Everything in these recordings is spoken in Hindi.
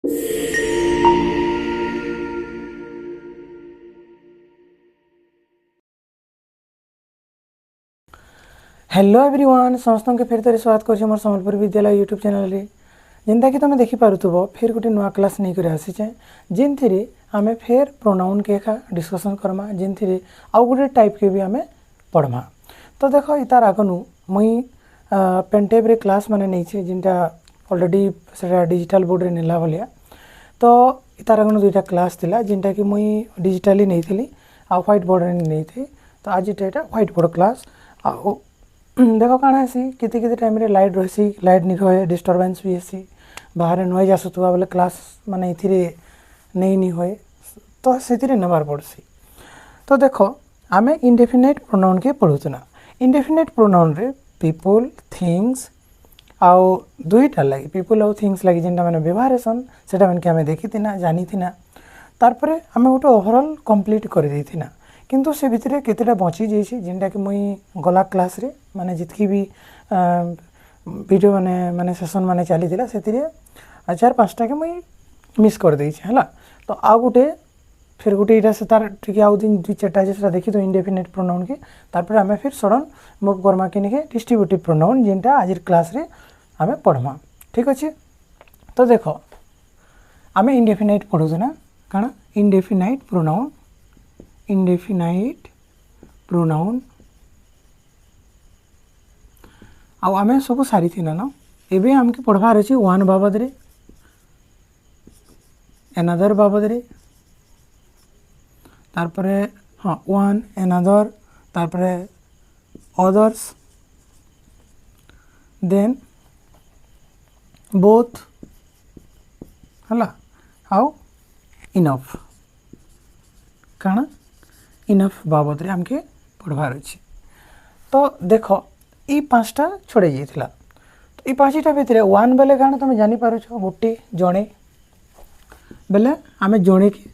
हेलो एवरीवन, समस्त के फेर थे स्वागत कर संबलपुर विद्यालय यूट्यूब चैनल रे। जेनता कि तुम देखी पारुथबो फिर गोटे नुआ क्लास नहीं कर आसीचे, जिनथि आमे फेर प्रोनाउन के एका डिस्कशन करमा, जिनथि आउ गोटे टाइप के भी आमे पढ़मा। तो देखो इतार आगनु मुई पेनटेब रे क्लास माने नहीं छे, जिनटा ऑलरेडी सेटा डिजिटल बोर्ड रे नेला भलिया। तो इतार आगनु दुईटा क्लास थिला, जिनटा कि मुई डिजिटली नहीं थिली आ व्हाइट बोर्ड रे नहीं थी। तो आज एटा व्हाइट बोर्ड क्लास आ देखो काଣା हेसी किति किति टाइम रे लाइट रहसी, लाइट नहीं रहे, डिस्टर्बेंस भी हेसी, बाहर नॉइज आसुथुआ बोले क्लास माने इथिरे नहीं होए, तो सेतिरे नबार पड़सी। तो देखो आमे इंडेफिनाइट प्रोनाउन के पढुतना। इंडेफिनाइट प्रोनाउन रे पीपल थिंग्स आउ दुईटा लगी पीपल आउ थिंग्स लगी जेनटा माने व्यवहार हेसन, सेटा माने के आमे देखिथिना जानिथिना, तार परे आमे गोटे ओवरऑल कंप्लीट कर देथिना। किंतु से भितरे केतेटा बची जाइए, जेनटा कि मुई गला क्लास रे माने जितकी भी वीडियो माने सेशन माने चली थिला सेतिरे 4-5टा के मुई मिस कर देछि हला। तो आ गोटे फिर गोटे इटा से तार ठीक आउ दिन 2-4टा जेसरा देखि तो इंडेफिनाइट प्रोनाउन के, तार पर आमे फिर सडन मूव करमा के निके डिस्ट्रीब्यूटिव प्रोनाउन जेनटा आजिर क्लास रे आमे पढमा। ठीक अछि। तो देखो आमे इंडेफिनाइट पढुजना काना इंडेफिनाइट प्रोनाउन आउ आमे सब सारी थिना न। एबे हमके पढ़वार अछि वन बाबद रे, अनदर बाबद रे, तार परे हाँ वन अनदर, तार परे अदर्स, देन बोथ हला आउ इनफ काना इनफ बाबद रे हमके पढ़वार अछि। तो देखो ई 5टा छोड़े जाइथिला। तो ई 5टा भितरे वन बेले काना तुम जानि पारुछो गोटे जणे बेले आमे जणे के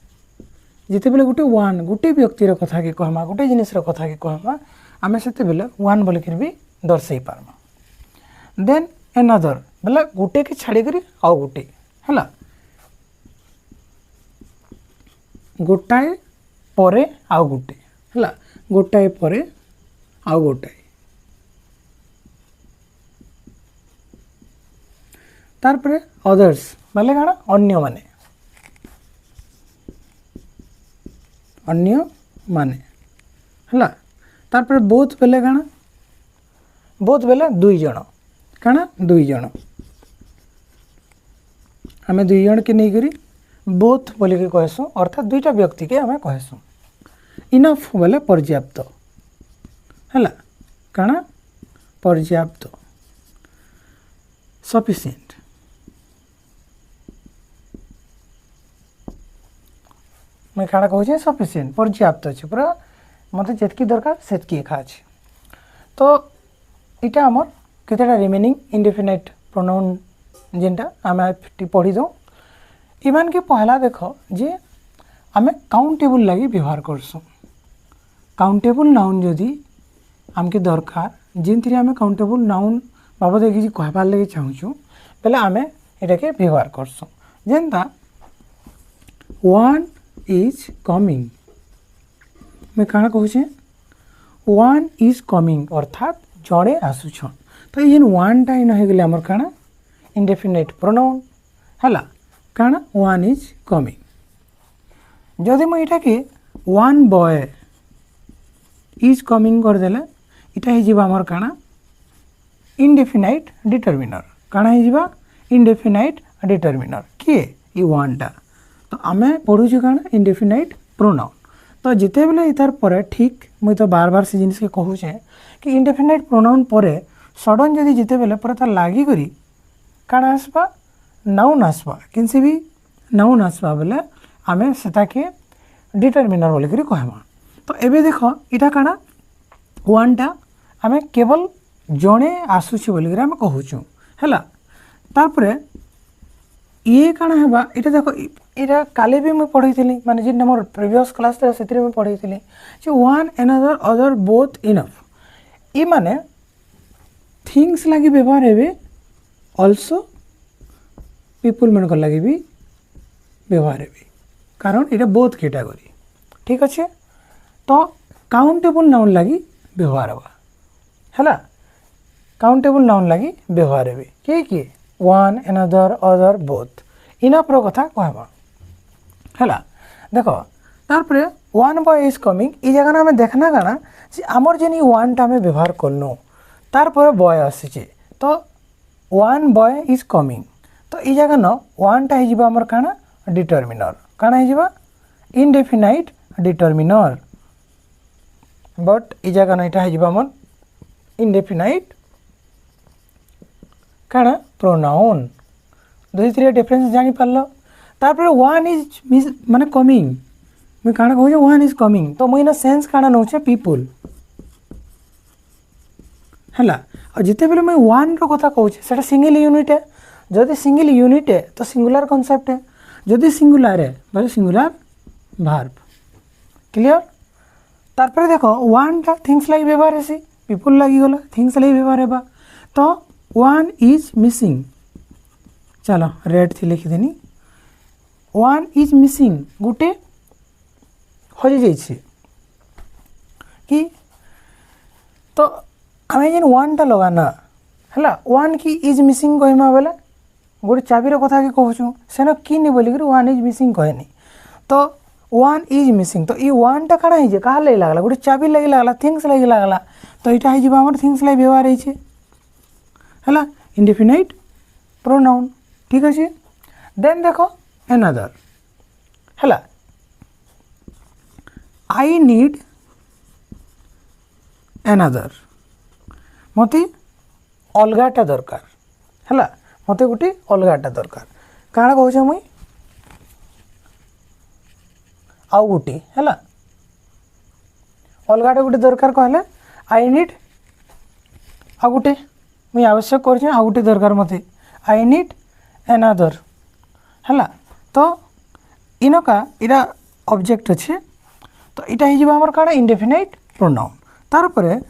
जिते बेले गोटे वन गोटे व्यक्ति रो कथा के कहमा, गोटे जिनिस रो कथा के कहमा, आमे सेते बेले वन बोले के भी दर्शाई पारमा। देन अनदर बेले गोटे के छाड़ी करी आ गोटे हला, गोटाए परे आउ गोटे हला, गोटाए परे आउ गोटाए, तार परे अदर्स माने काना अन्य माने हला, तार परे बोथ बेले काना बोथ बेले दुई जण काना दुई जण, आमे दुई जण के नहीं करी बोथ बोले के कहसु, अर्थात दुईटा व्यक्ति के आमे कहसु। इनफ बोले पर्याप्त हला, काना पर्याप्त, सफिशिएंट, मैं काना कहूँ सफिशिएंट पर्याप्त अच्छे पूरा मत जितकी दरकार सेतकी एका अच्छे। तो इटा आमर केतेटा रिमेनिंग इंडेफिनाइट प्रोनाउन जेनटा आमे पढ़ी दो। इमान के पहला देखो जे आमे काउंटेबल लगी व्यवहार करसु। काउंटेबल नाउन जदि आमके दरकार जिनथि आमे काउंटेबल नाउन बाबद कि कहबार लगे चाहूँ पहले आमे एटा के व्यवहार करसु। जेनता वन इज कमिंग, मैं काना कहूँ वन इज कमिंग अर्थात जड़े आसुछन। तो ये वन टा इन हो गले आमर काना इंडेफिनाइट प्रोनाउन हला, काना वन इज कमिंग। जदि मुझे इटा के वन बॉय इज कमिंग कर देले इटा ही जीवा आमर काना इंडेफिनाइट डिटरमिनर, काना ही जीवा इंडेफिनाइट डिटरमिनर किए ई वन टा। तो आमे पढ़ुछु काना इंडेफिनाइट प्रोनाउन। तो जिते बेले इतार परे ठीक मुई तो बार बार से जिनिस के कहूचे कि इंडेफिनाइट प्रोनाउन परे सडन जदि जिते बेले परे तार लागी करी काना आसबा नाउन आसबा, किनसे भी नाउन आसबा बेले आमे सेटा के डिटरमिनर बोली करी कहमा। तो एबे देखो इटा काना वन टा आमे केवल जणे आसुछि बोली करी आमे कहूछु हैला। तार परे ये काना हेबा इटा देखो इटा काले भी मैं पढ़ी थी माने जे मोर प्रीवियस क्लास रे सेतिरे मैं पढ़ी थी जे one another other both enough, ई माने थिंग्स लगी व्यवहार हेबे ऑल्सो पीपल मन को लगी भी व्यवहार हेबे कारण एटा बोथ कैटेगरी ठीक अच्छे। तो काउंटेबल नाउन लगी व्यवहार हवा हैला काउंटेबल नाउन लगी व्यवहार हेबे किए वन एनादर अदर बोथ इना प्र कथा कहबा हैला देखो तारपरे वन बॉय इज कमिंग ई जगह आम देखना काना जे आमर जेन वन टा आम व्यवहार करनु तारपरे बॉय आसीचे तो वन बॉय इज कमिंग तो ई जगह न वन टा हिजिबा आमर काना डिटरमिनर काना हिजिबा इनडेफिनाइट डिटरमिनर बट ई जगह न इटा हिजिबा आमर इनडेफिनाइट काना प्रोनाउन दुई डिफरेंस जानी पारलो। तारपरे वन इज माने कमिंग मुई काना कहूँ वन इज कमिंग तो मुई ना सेंस काना नौचे पीपुल हैला और जिते बेले मुई वन रो कथा कहूँ सेटा सिंगल यूनिट है जदि सिंगल यूनिट है तो सिंगुलर कॉन्सेप्ट है जदि सिंगुलर है बोले सिंगुलर भार्ब क्लियर। तारपरे देखो वन टा थिंग्स लाइक व्यवहार है पीपुल लगी गला थिंग्स लाइक व्यवहार है तो वन इज मिसिंग चलो रेड थी लिखी देनी वन इज मिसिंग गोटे हजि जाइए कि तो आम जेन वन टा लगाना है वन की इज मिसिंग कहमा बेले गोटे चाबीर कथा कि कहूँ सेन कि बोलिक वन इज मिसिंग कहनी तो वन इज मिसिंग तो ये वन टा काଣା है कहा लगे लगला गोटे चाबी लगे लगला थिंग्स लगे लगला तो यहाँ हो थिंग्स लाइक व्यवहार है इंडेफिनाइट प्रोनाउन ठीक अच्छे। देन देखो एनादर है आई नीड एनादर मते अलगाटा दरकार है मते गोटे अलगाटा दरकार काଣା कहूँ मुई आउ गोटे है अलगाटा गोटे दरकार कहले आई नीड आउ गोटे मुई आवश्यक कर आउ गोटे दरकार मते आई नीड एनादर है तो इनका इरा ऑब्जेक्ट अच्छे तो यहाँ हो काଣା इंडेफिनाइट प्रोनाउन तारपरे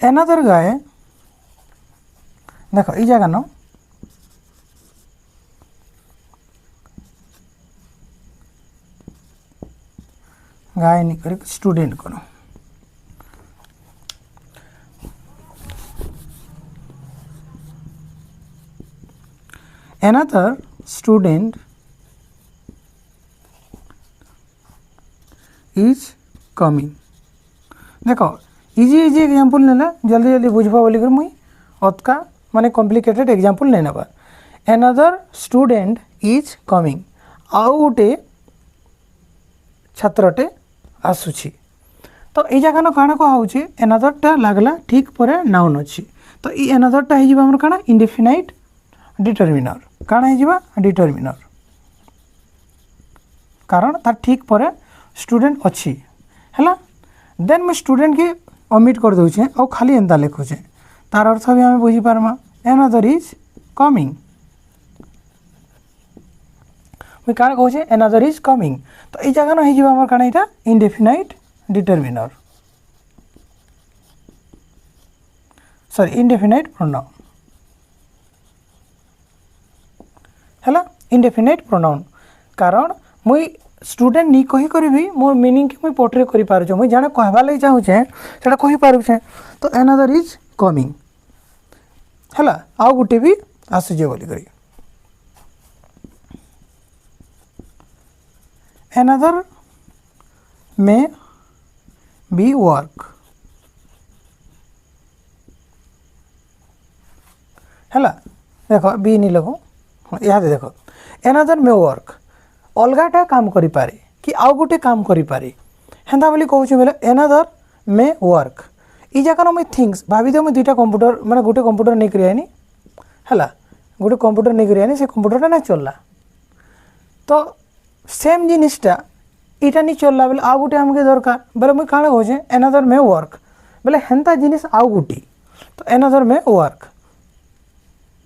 एनादर गाए देखो ई जगह न गाय नहीं कर स्टूडेंट करो another student is coming देखो इजी इजी एग्जांपल नेला जल्दी जल्दी बुझबा बोली कर मुई अतका माने कॉम्प्लिकेटेड एग्जांपल नहीं नबा another student is coming आउ गोटे छात्रटे आसुची तो ये जगह न काଣା कहा होची another टा लागला ठीक परे नाउन अच्छी तो ये another टा हिजिबा हमर काଣା इंडेफिनाइट डिटरमिनर काଣା हिजिबा डिटरमिनर कारण तार ठीक परे स्टूडेंट अच्छी है देन मैं स्टूडेंट के ओमिट कर दूचे और खाली एंता लिखुचे तार अर्थ भी आम बुझी पार्मा एनादर इज कमिंग मुझे क्या कहूँ एनादर इज कमिंग तो ये जगह ना हो काଣା यहाँ indefinite determiner sorry indefinite pronoun है इंडेफिनाइट प्रोनाउन कारण मुई स्टूडेंट नहीं कही करी मोर मीनिंग के मुई पोर्ट्रे करि पारुछे मुई जाने कहबा लगी चाहूचे सेटा कहि पारुछे तो एनादर इज कमिंग है आउ गोटे भी आसुजे बोली करी एनादर मे बी वर्क है देखो बी नहीं लगो यहाँ देखो एनादर मे वर्क अलगाटा काम करि पारे कि आउ गोटे काम करि पारे हेंता बोली कहूँ बोले एनादर मे वर्क ई जगह मुझे थिंग्स भाभी दे मुझे दुईटा कंप्यूटर माने गोटे कंप्यूटर नहीं करी आनी है गोटे कंप्यूटर नहीं करी आनी से कंप्यूटर ना चलला तो सेम जिनिसटा इटा नहीं चलला बोले आउ गोटे आमके दरकार बोले मुझे काଣା कहूँ एनादर मे वर्क बोले हेंता जिनिस आउ गोटे तो एनादर मे वर्क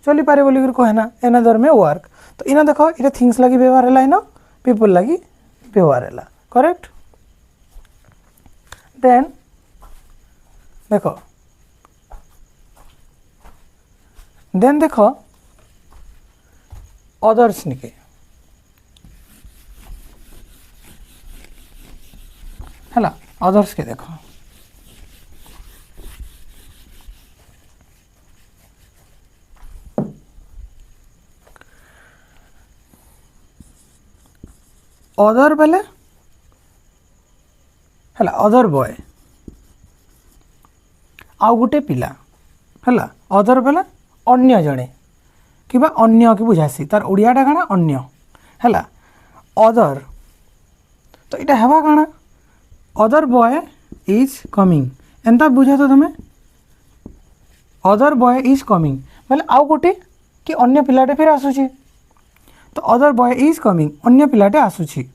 चली पारे बोली कहना एनादर मे वर्क तो इना देखो ये थिंग्स लगी व्यवहार है इना पीपल लगी व्यवहार है करेक्ट देन देखो अदर्स निके हला अदर्स के देखो अदर बेले हला अदर बॉय आउ गोटे पिला हला अदर बेले अन्य जड़े कि अन्य की बुझासी तार ओडियाटा काना अन्य हला अदर तो इटा हवा काना अदर बॉय इज कमिंग एंता बुझा तो तुम्हें अदर बॉय इज कमिंग बोले आउ गोटे कि अन्य पिलाटे फिर आसुची तो अदर बॉय इज कमिंग अन्य पिलाटे आसुची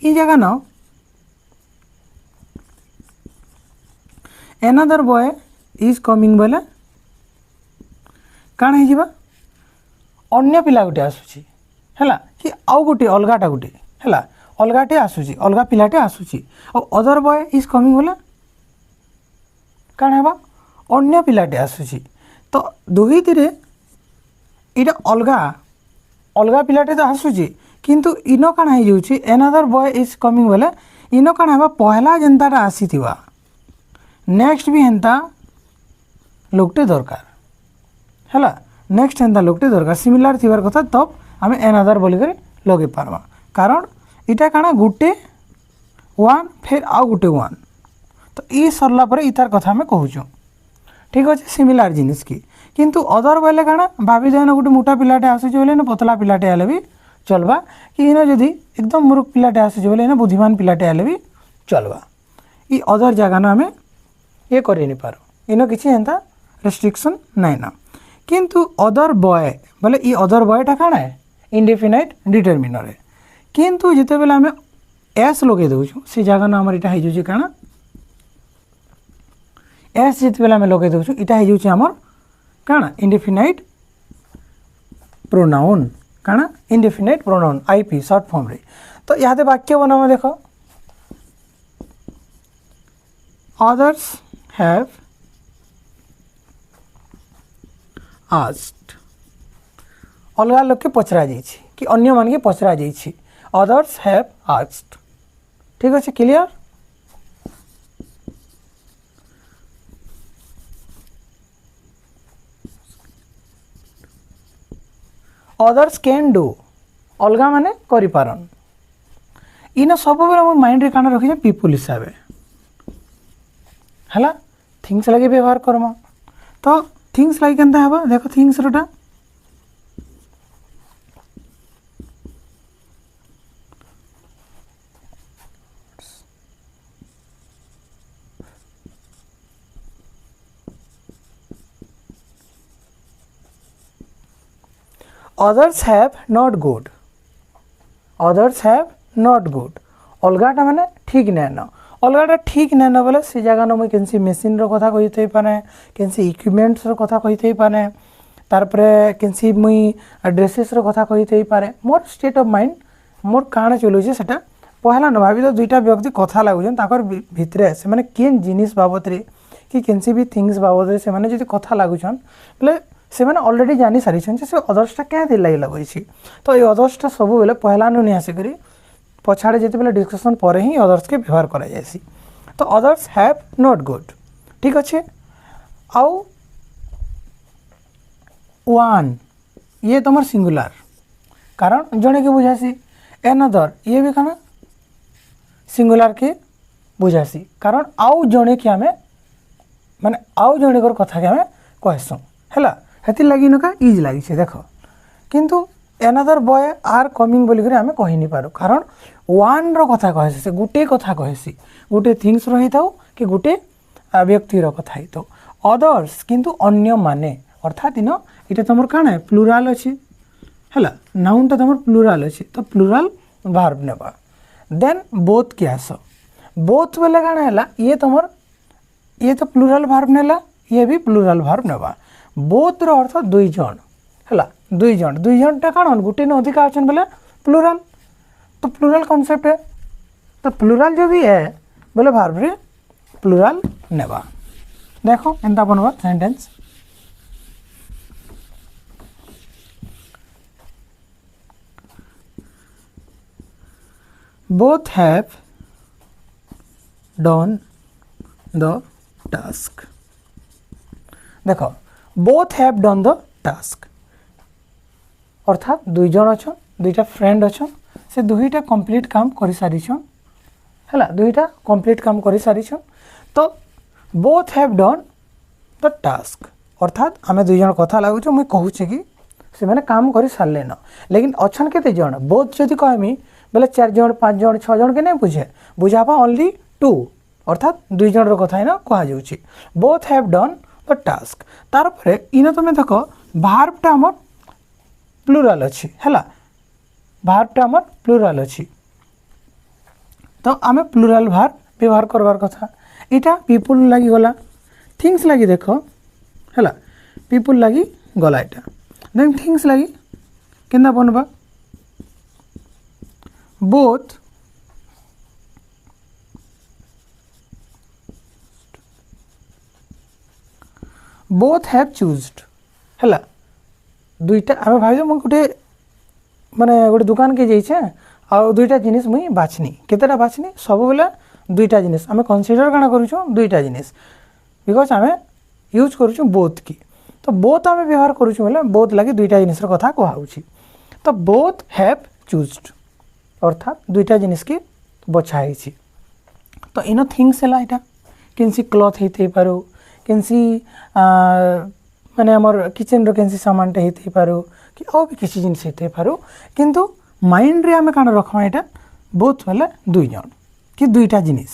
ई जगह न एनादर बॉय इज कमिंग बोले काण है जीवा अन्य पिला गोटे आसुची हैला कि आउ गोटे अलगाटा गोटे हैला अलगाटे आसुची अलगा पिलाटे आसुची और अदर बॉय इज कमिंग बोले काण हेबा अन्य पिलाटे आसुची तो दुही तीरे इटा अलगा अलगा पिलाटे तो आसुची किंतु इनो काण है जाउची एनादर बॉय इज कमिंग बोले इनो काण हेबा पहला जेंताटा आसीथिबा नेक्स्ट भी हेंता लोकटे दरकार हैला नेक्स्ट हेंता लोकटे दरकार सिमिलर थिबार कथा तब आमे एनादर बोली करी लगे पारबा कारण इटा काना गुटे वन फिर आउ गुटे वन तो ई सरला परे इतार कथा में कहूँ ठीक अच्छे सिमिलर जिनिस की किंतु अदर बोले काना भाभी देन गोटे मोटा पिलाटे आसुचे बोले ना पतला पिलाटे आले भी चलबा कि इना जदि एकदम मूर्ख पिलाटे आसुचे बोले ना बुद्धिमान पिलाटे आले भी चलबा ई अदर जगह ना आमे ये करि नि पारो इनो किछि हेंता रेस्ट्रिक्शन नाइ ना किंतु अदर बॉय बोले ई अदर बॉयटा काना है इंडेफिनाइट डिटरमिनर है किंतु जिते बेले आमे एस लगे दउछु से जगह ना हमर इटा हे जुछि काना एस जिते बेले आमे लगे दउछु इटा हे जुछि हमर काना इंडेफिनाइट प्रोनाउन काना indefinite pronoun IP short form रे तो याते वाक्य बनावा देखो अदर्स हैव आस्क्ड अलगा लोग के पचरा जाइछि कि अन्य मान के पचरा जाइछि अदर्स हैव आस्क्ड ठीक अच्छे क्लियर अदर्स कैन डू अलगा माने करि पारन इना सब बेले मोर माइंड रे काना रखि पीपल हिसाब हला थिंग्स लगे व्यवहार करमा तो थिंग्स लाइक केनता हबा देखो थिंग्स रोटा others have not good others have not good अलगाटा माने ठीक नै न अलगाटा ठीक नै न बोले से जगह न मैं केनसी मशीन रो कथा कहितै पाने केनसी इक्विपमेंट्स रो कथा कहितै पाने तार परे केनसी मुई ड्रेसेस रो कथा कहितै पारे मोर स्टेट ऑफ माइंड मोर काना चलु जे सेटा पहला न भाबी तो दुईटा व्यक्ति कथा लागुजन ताकर भितरे से माने केन जिनिस बाबत रे कि केनसी भी थिंग्स बाबत रे से माने जदि कथा लागुछन बोले से माने ऑलरेडी जानि सारी छन से अदर्सटा क्या दे लागि लगैछि तो ये अदर्सटा सब बेले पहला न नहीं आसे करी पछाड़े जेते बेले डिस्कशन पर ही अदर्स के व्यवहार करा जायसी तो अदर्स हैव नॉट गुड ठीक अच्छे आउ वन ये तुम सिंगुलर कारण जड़े के बुझासी एनदर ये भी कना सिंगुलर के बुझासी कारण आउ जड़े के आमे माने आउ जड़े कर कथा के आमे कहसु हैला हेति लागि न का इज लागि छे देखो किंतु एनदर बॉय आर कमिंग बोली करे आमे कहि नि पारो कारण वन रो कथा कहसी से गुटे कथा कहसी गुटे थिंग्स रही थाउ कि गुटे व्यक्ति रो कथा ही तो अदर्स किंतु अन्य माने अर्थात इन इटा तमर काना है प्लुराल अछि हैला नाउन ता तमर प्लुराल अछि तो प्लुराल वर्ब नेबा देन बोथ के आसो बोथ बोले काना हैला ये तमर ये तो प्लुराल वर्ब नेला ये भी प्लुराल वर्ब नेबा बोथ रो अर्थ दुई जन हैला दुई जन टा काना गुटे न अधिक आछन बोले प्लुराल तो प्लुराल कॉन्सेप्ट है तो प्लुराल जो भी है बोले वर्ब रे प्लुराल नेबा देखो एंता बनवा sentence both have done the task। देख both have done the task अर्थात दुई जन अच्छा दुईटा फ्रेंड अच्छा से दुईटा कंप्लीट काम कर सारी है दुईटा कंप्लीट काम कर सारी तो both have done the task अर्थात आम दुई जन कथा लगुच मुझे कहूँ कि से मैंने काम कर सारे न लेकिन अच्छा केते जन बोथ जदि कहमी बोले 4 जन 5 जन 6 जन के नहीं बुझे बुझापा ओनली 2 अर्थात दुई जन कथा ही कहुच्छी both have done the task तार पर इन तुम देख भार्बटा आम प्लुराल अच्छी है भार्बटा आम प्लुराल अच्छी तो आम प्लुराल भार्ब व्यवहार करवार कथा इटा पीपुल लगी गला थिंग्स लगी देख है पीपुल लगी गला इटा देन थिंग्स लगी केना बनबा बोथ बोथ हैव चूज्ड है दुईटा आम भाई मुझे गोटे माने गोटे दुकान के जाइछे आ दुईटा जिनिस मुई बाछनी केतेटा बाछनी सब बेले दुईटा जिनिस आम कनसीडर काना करूँ दुईटा जिनिस बिकज आम यूज करूँ बोथ की तो बोथ आम व्यवहार करूँ बोले बोथ लगे दुईटा जिनिस कथा कहुच्छी तो बोथ हैव चूज्ड अर्थात दुईटा जिनिस की बछाई तो इन थिंग्स है यहाँ केनसी क्लथ होते पारू केनसी माने आमर किचन रो केनसी सामानटे होते पारू कि और भी किसी जिनिस होते पारू किंतु माइंड रे आम काना रखमा यहाँ बोथ बोले दुई जन कि दुईटा जिनिस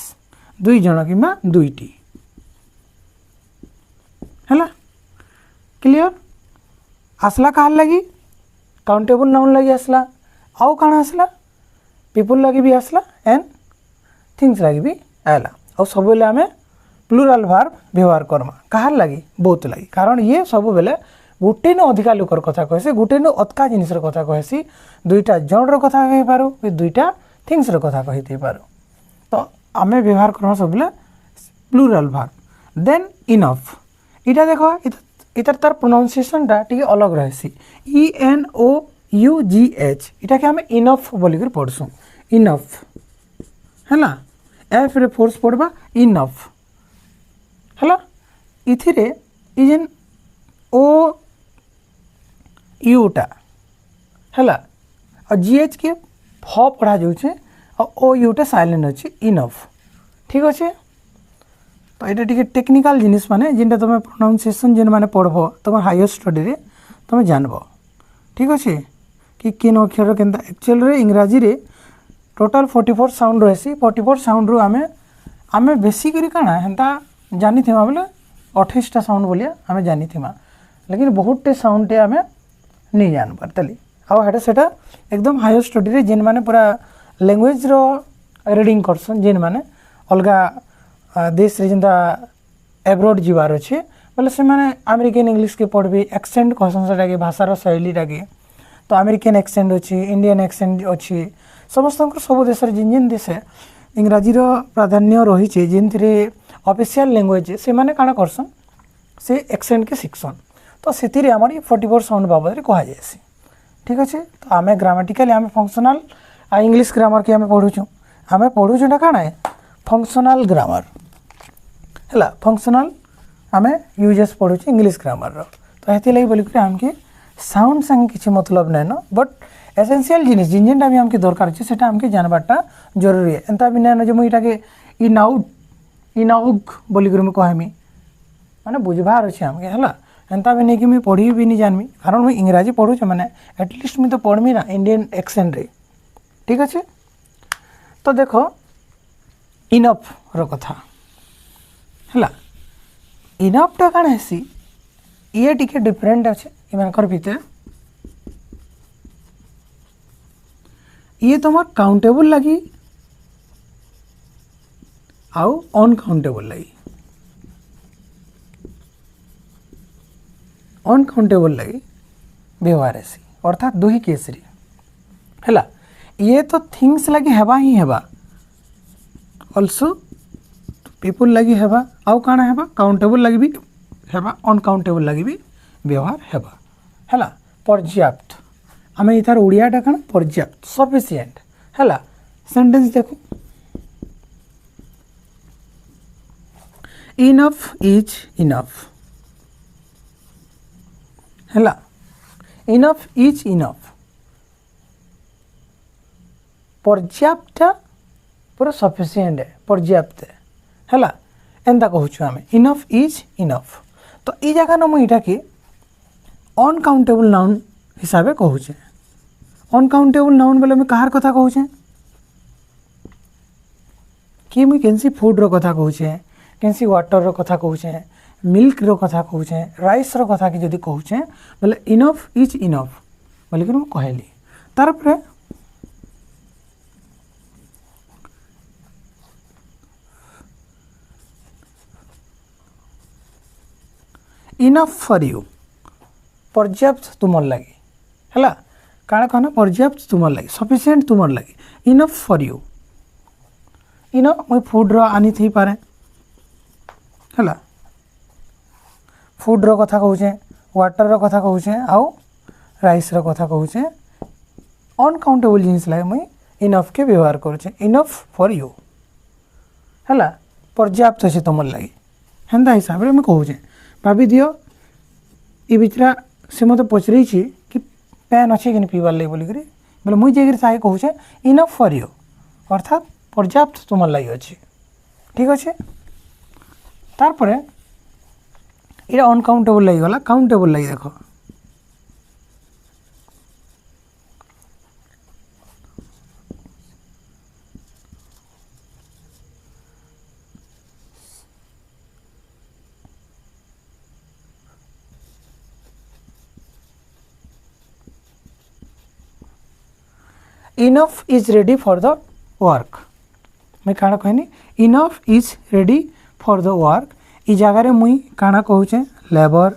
दुई जन कि दुईटी है क्लियर आसला कहार लगी काउंटेबल नाउन लगी आसला आउ काना आसला पीपुल लगी भी आसला एंड थिंग्स लगी भी आला और सब बेले आम प्लुराल भार्ब व्यवहार करमा कहार लगी बोथ लगी कारण ये सब बेले गोटे न अधिका लोकर कथा कहसी गोटे न अतका जिनिस कथा कहसी दुईटा जन कथा कही पारू दुईटा थिंग्स कथा कही पारू तो आम व्यवहार करमा सब बेले प्लुराल भार्ब देन इनफ इटा देखो इतार तार प्रोनाउंसिएशनटा टी अलग रही ENOUGH इटा के आम इनफ बोलिक पढ़सुँ इनफ है एफ रे फोर्स पढ़वा इनफ है इथिरे जेन ओ यूटा है और GH के फ पढ़ा जाऊे और ओ यूटा साइलेंट अच्छी इनफ ठीक अच्छे तो ये टे टेक्निकल जिनिस माने जिनटा तुम प्रोनाउंसिएशन जेन माने पढ़ब तुम हायर स्टडी रे तुम जानब ठीक अच्छे कि किन अक्षर के एक्चुअल रे इंग्राजी रे टोटाल 44 साउंड रही 44 साउंड रू आमे आमे बेसिकली काना हेन्ता जानी थिमा बोले 28टा साउंड बोलिया आमे जानी थिमा लेकिन बहुत टे साउंड टे आमे नहीं जान पारतली आउ हेटा सेटा एकदम हायर स्टडी रे जेन माने पूरा लैंग्वेज रो रीडिंग करसन जेन माने अलगा देश रे जेंता एब्रॉड जीवार अच्छे बोले से माने अमेरिकन इंग्लिश के पढ़बी एक्सेंट कहसन सेटा के भाषार शैलीटा के तो अमेरिकन एक्सेंट अच्छी इंडियन एक्सेंट अच्छी समस्त सब देश जिन जिन देश इंग्राजी प्राधान्य रही जिन ऑफिशियल लैंग्वेज से माने काना करसन से एक्सेंट के शिक्षण तो से आम 44 साउंड बाबद में कह जाए ठीक अच्छे तो आम ग्रामेटिकली आम फंक्शनल इंग्लिश ग्रामर के आम पढ़ुचु आम पढ़ुचुटा काना है फंक्शनल ग्रामर है फंक्शनल आम यूजेस पढ़ुचे इंग्लिश ग्रामर तो ये लगी बोलिक आमके साउंड संगे किसी मतलब नहीं न बट एसेंशियल जिनिस जिन जिनटा भी आमके दरकार अच्छे से आमके जानबारटा जरूरी है एंता भी नहीं जो मुझे इनाउग बोलिक मुझे कहमी माने बुझबार अच्छे आमके है एंता भी नहीं कि मुझे पढ़ी भी नहीं जानमी कारण मुझे इंग्राजी पढ़ुचे मैंने एटलिस्ट मुझे तो पढ़मी ना इंडियन एक्सेंट रे ठीक अच्छे तो देखो इनफ रो कथा है इनफटा काण हेसी ये टिके डिफरेंट अच्छे इमानकर भितर ये तुम काउंटेबल लगी आउ अनकाउंटेबल लगी अनकाउंटेबल लगी व्यवहार ऐसी अर्थात दुही केसरी है ये तो थिंग्स लगी हेबा ही हेबा ऑल्सो पीपुल लगी हेबा आउ काना हेबा काउंटेबल लगी भी हेबा अनकाउंटेबल लगी भी व्यवहार हेबा है पर्याप्त आम इतार ओडियाटा कण पर्याप्त सफिशिएंट है सेंटेंस देखो इनफ इज इनफ है इनफ इज इनफ पर्याप्त पूरा सफिशिएंट है पर्याप्त है एंता कहूँ आम इनफ इज इनफ तो ये जगह ना मुझे कि अनकाउंटेबल नाउन हिसाब से कहूचे अनकाउंटेबल नाउन बोले मुझे कहार कथा कहूचे कि मुझे केनसी फूड रो कथा कहूचे केनसी वाटर रो कथा कहूचे मिल्क रो कथा कहूचे राइस रो कथा कि जदि कहूचे बोले इनफ इज इनफ बोल कि कहली तार पर इनफ फॉर यू पर्याप्त तुमर लगे है काण कहना पर्याप्त तुमर लगे सफिशिएंट तुमर लगे इनफ फॉर यू इनफ मुझे फूड रो आनी थी पारे है फूड रो कथा कहूचे वाटर रो कथा कहूचे आउ राइस रो कथा कहूचे अनकाउंटेबल जिनिस लगे मुई इनफ के व्यवहार करुचे इनफ फॉर यू है पर्याप्त अच्छे तुमर लगे हेन्ता हिसाब से मुझे कहूचे भाभी दियो ये बिचरा से मत पचरई कि पैन अच्छे कि पीबार लगे बोलिक बोले मुझे जाकर साहे कहूचे इनफ फॉर यू अर्थात पर्याप्त तुम लगे अच्छे ठीक अच्छे तार ये अनकाउंटेबल लगी गला काउंटेबल लगी देख enough is ready for the work मैं काଣା कहनी enough is ready for the work इ जगार मुई काଣା कहूचे लेबर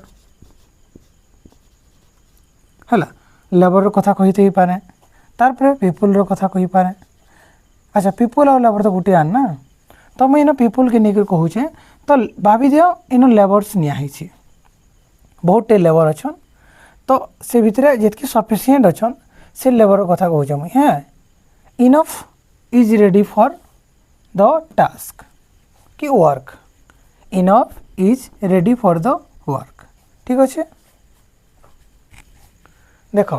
है लेबर कथा कही पारे तार पर पीपुल रो कथा कही पारे अच्छा पीपुल और लेबर तो गोटे आन ना तो मुझे इन पीपुल के लेकर कहूचे तो भाभी दियो इन लेबर्स नियाही बहुत लेबर अच्छन तो से भितर जितकी सफिशिएंट अच्छन से लेबर कथा कहूचे मुई हाँ enough is ready for the task कि work enough is ready for the work ठीक अच्छे देख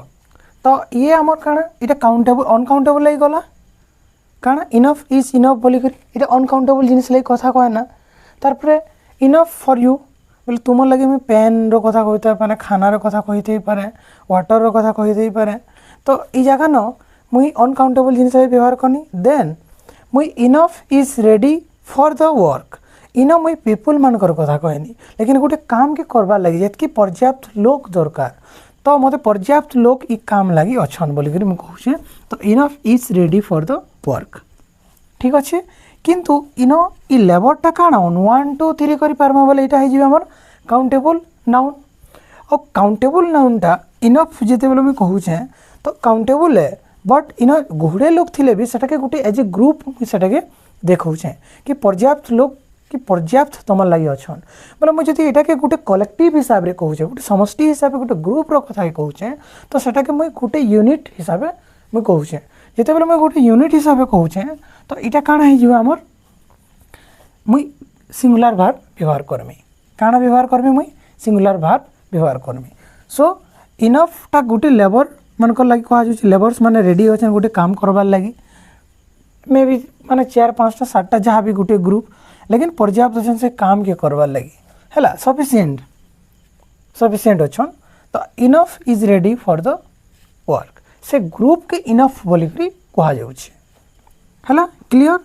तो ये आमर काना इटा काउंटेबल अनकाउंटेबल लगी गला काना इनफ इज इनफ बोलिक इटा अनकाउंटेबल जिनिस लगी कथा कहे ना तार पर इनफ फॉर यू बोले तुम लगे मुझे पेन रो कथा कहते पारे खानार कथा कही पारे वाटर रो कथा कही पारे तो ये जगह न मुई अनकाउंटेबल जिनिस व्यवहार करनी देन मुई enough is ready for the work in मुई पीपुल मानकर कथा कहनी लेकिन गोटे काम के करबार लगी जितकी पर्याप्त लोक दरकार तो मत पर्याप्त लोक इ काम लगी अच्छन बोलिक कहूचे तो enough is ready for the work ठीक अच्छे किंतु इन इ लेबरटा काण 1 2 3 करि पारमा बोले एटा हे आमर काउंटेबल नाउन और काउंटेबल नाउनटा इनफ जिते बोले मुई कहूचे तो काउंटेबल है बट इन गुड़े लोग थिले भी सेटा के गोटे एज ए ग्रुप सेटा के देखौचे कि पर्याप्त लोग कि पर्याप्त तुम लगी अच्छन बोले मुझे ये के गोटे कलेक्टिव हिसाब से कहूचे गोटे समष्टि हिसाब से गोटे ग्रुप रो कथा कहूचे तो सेटा के मुई गोटे यूनिट हिसाब से मुई कहूचे जिते बेले मुई गोटे यूनिट हिसाब से कहूचे तो इटा काଣା हे जिवो हमर मुई सिंगुलर वर्ब व्यवहार करमी काଣା व्यवहार करमी मुई सिंगुलर वर्ब व्यवहार करमी सो इनफ टा गोटे लेबर मनकर लगी कह लेबर्स माने रेडी अच्छे गोटे काम करबार लगी मे भी माने 4 5 टा 7 टा जहाँ भी गोटे ग्रुप लेकिन पर्याप्त अच्छन से काम के करबार लगी है सफिशिएंट अच्छन तो enough is ready for the work से ग्रुप के इनफ बोलिक कह जाउछे है क्लियर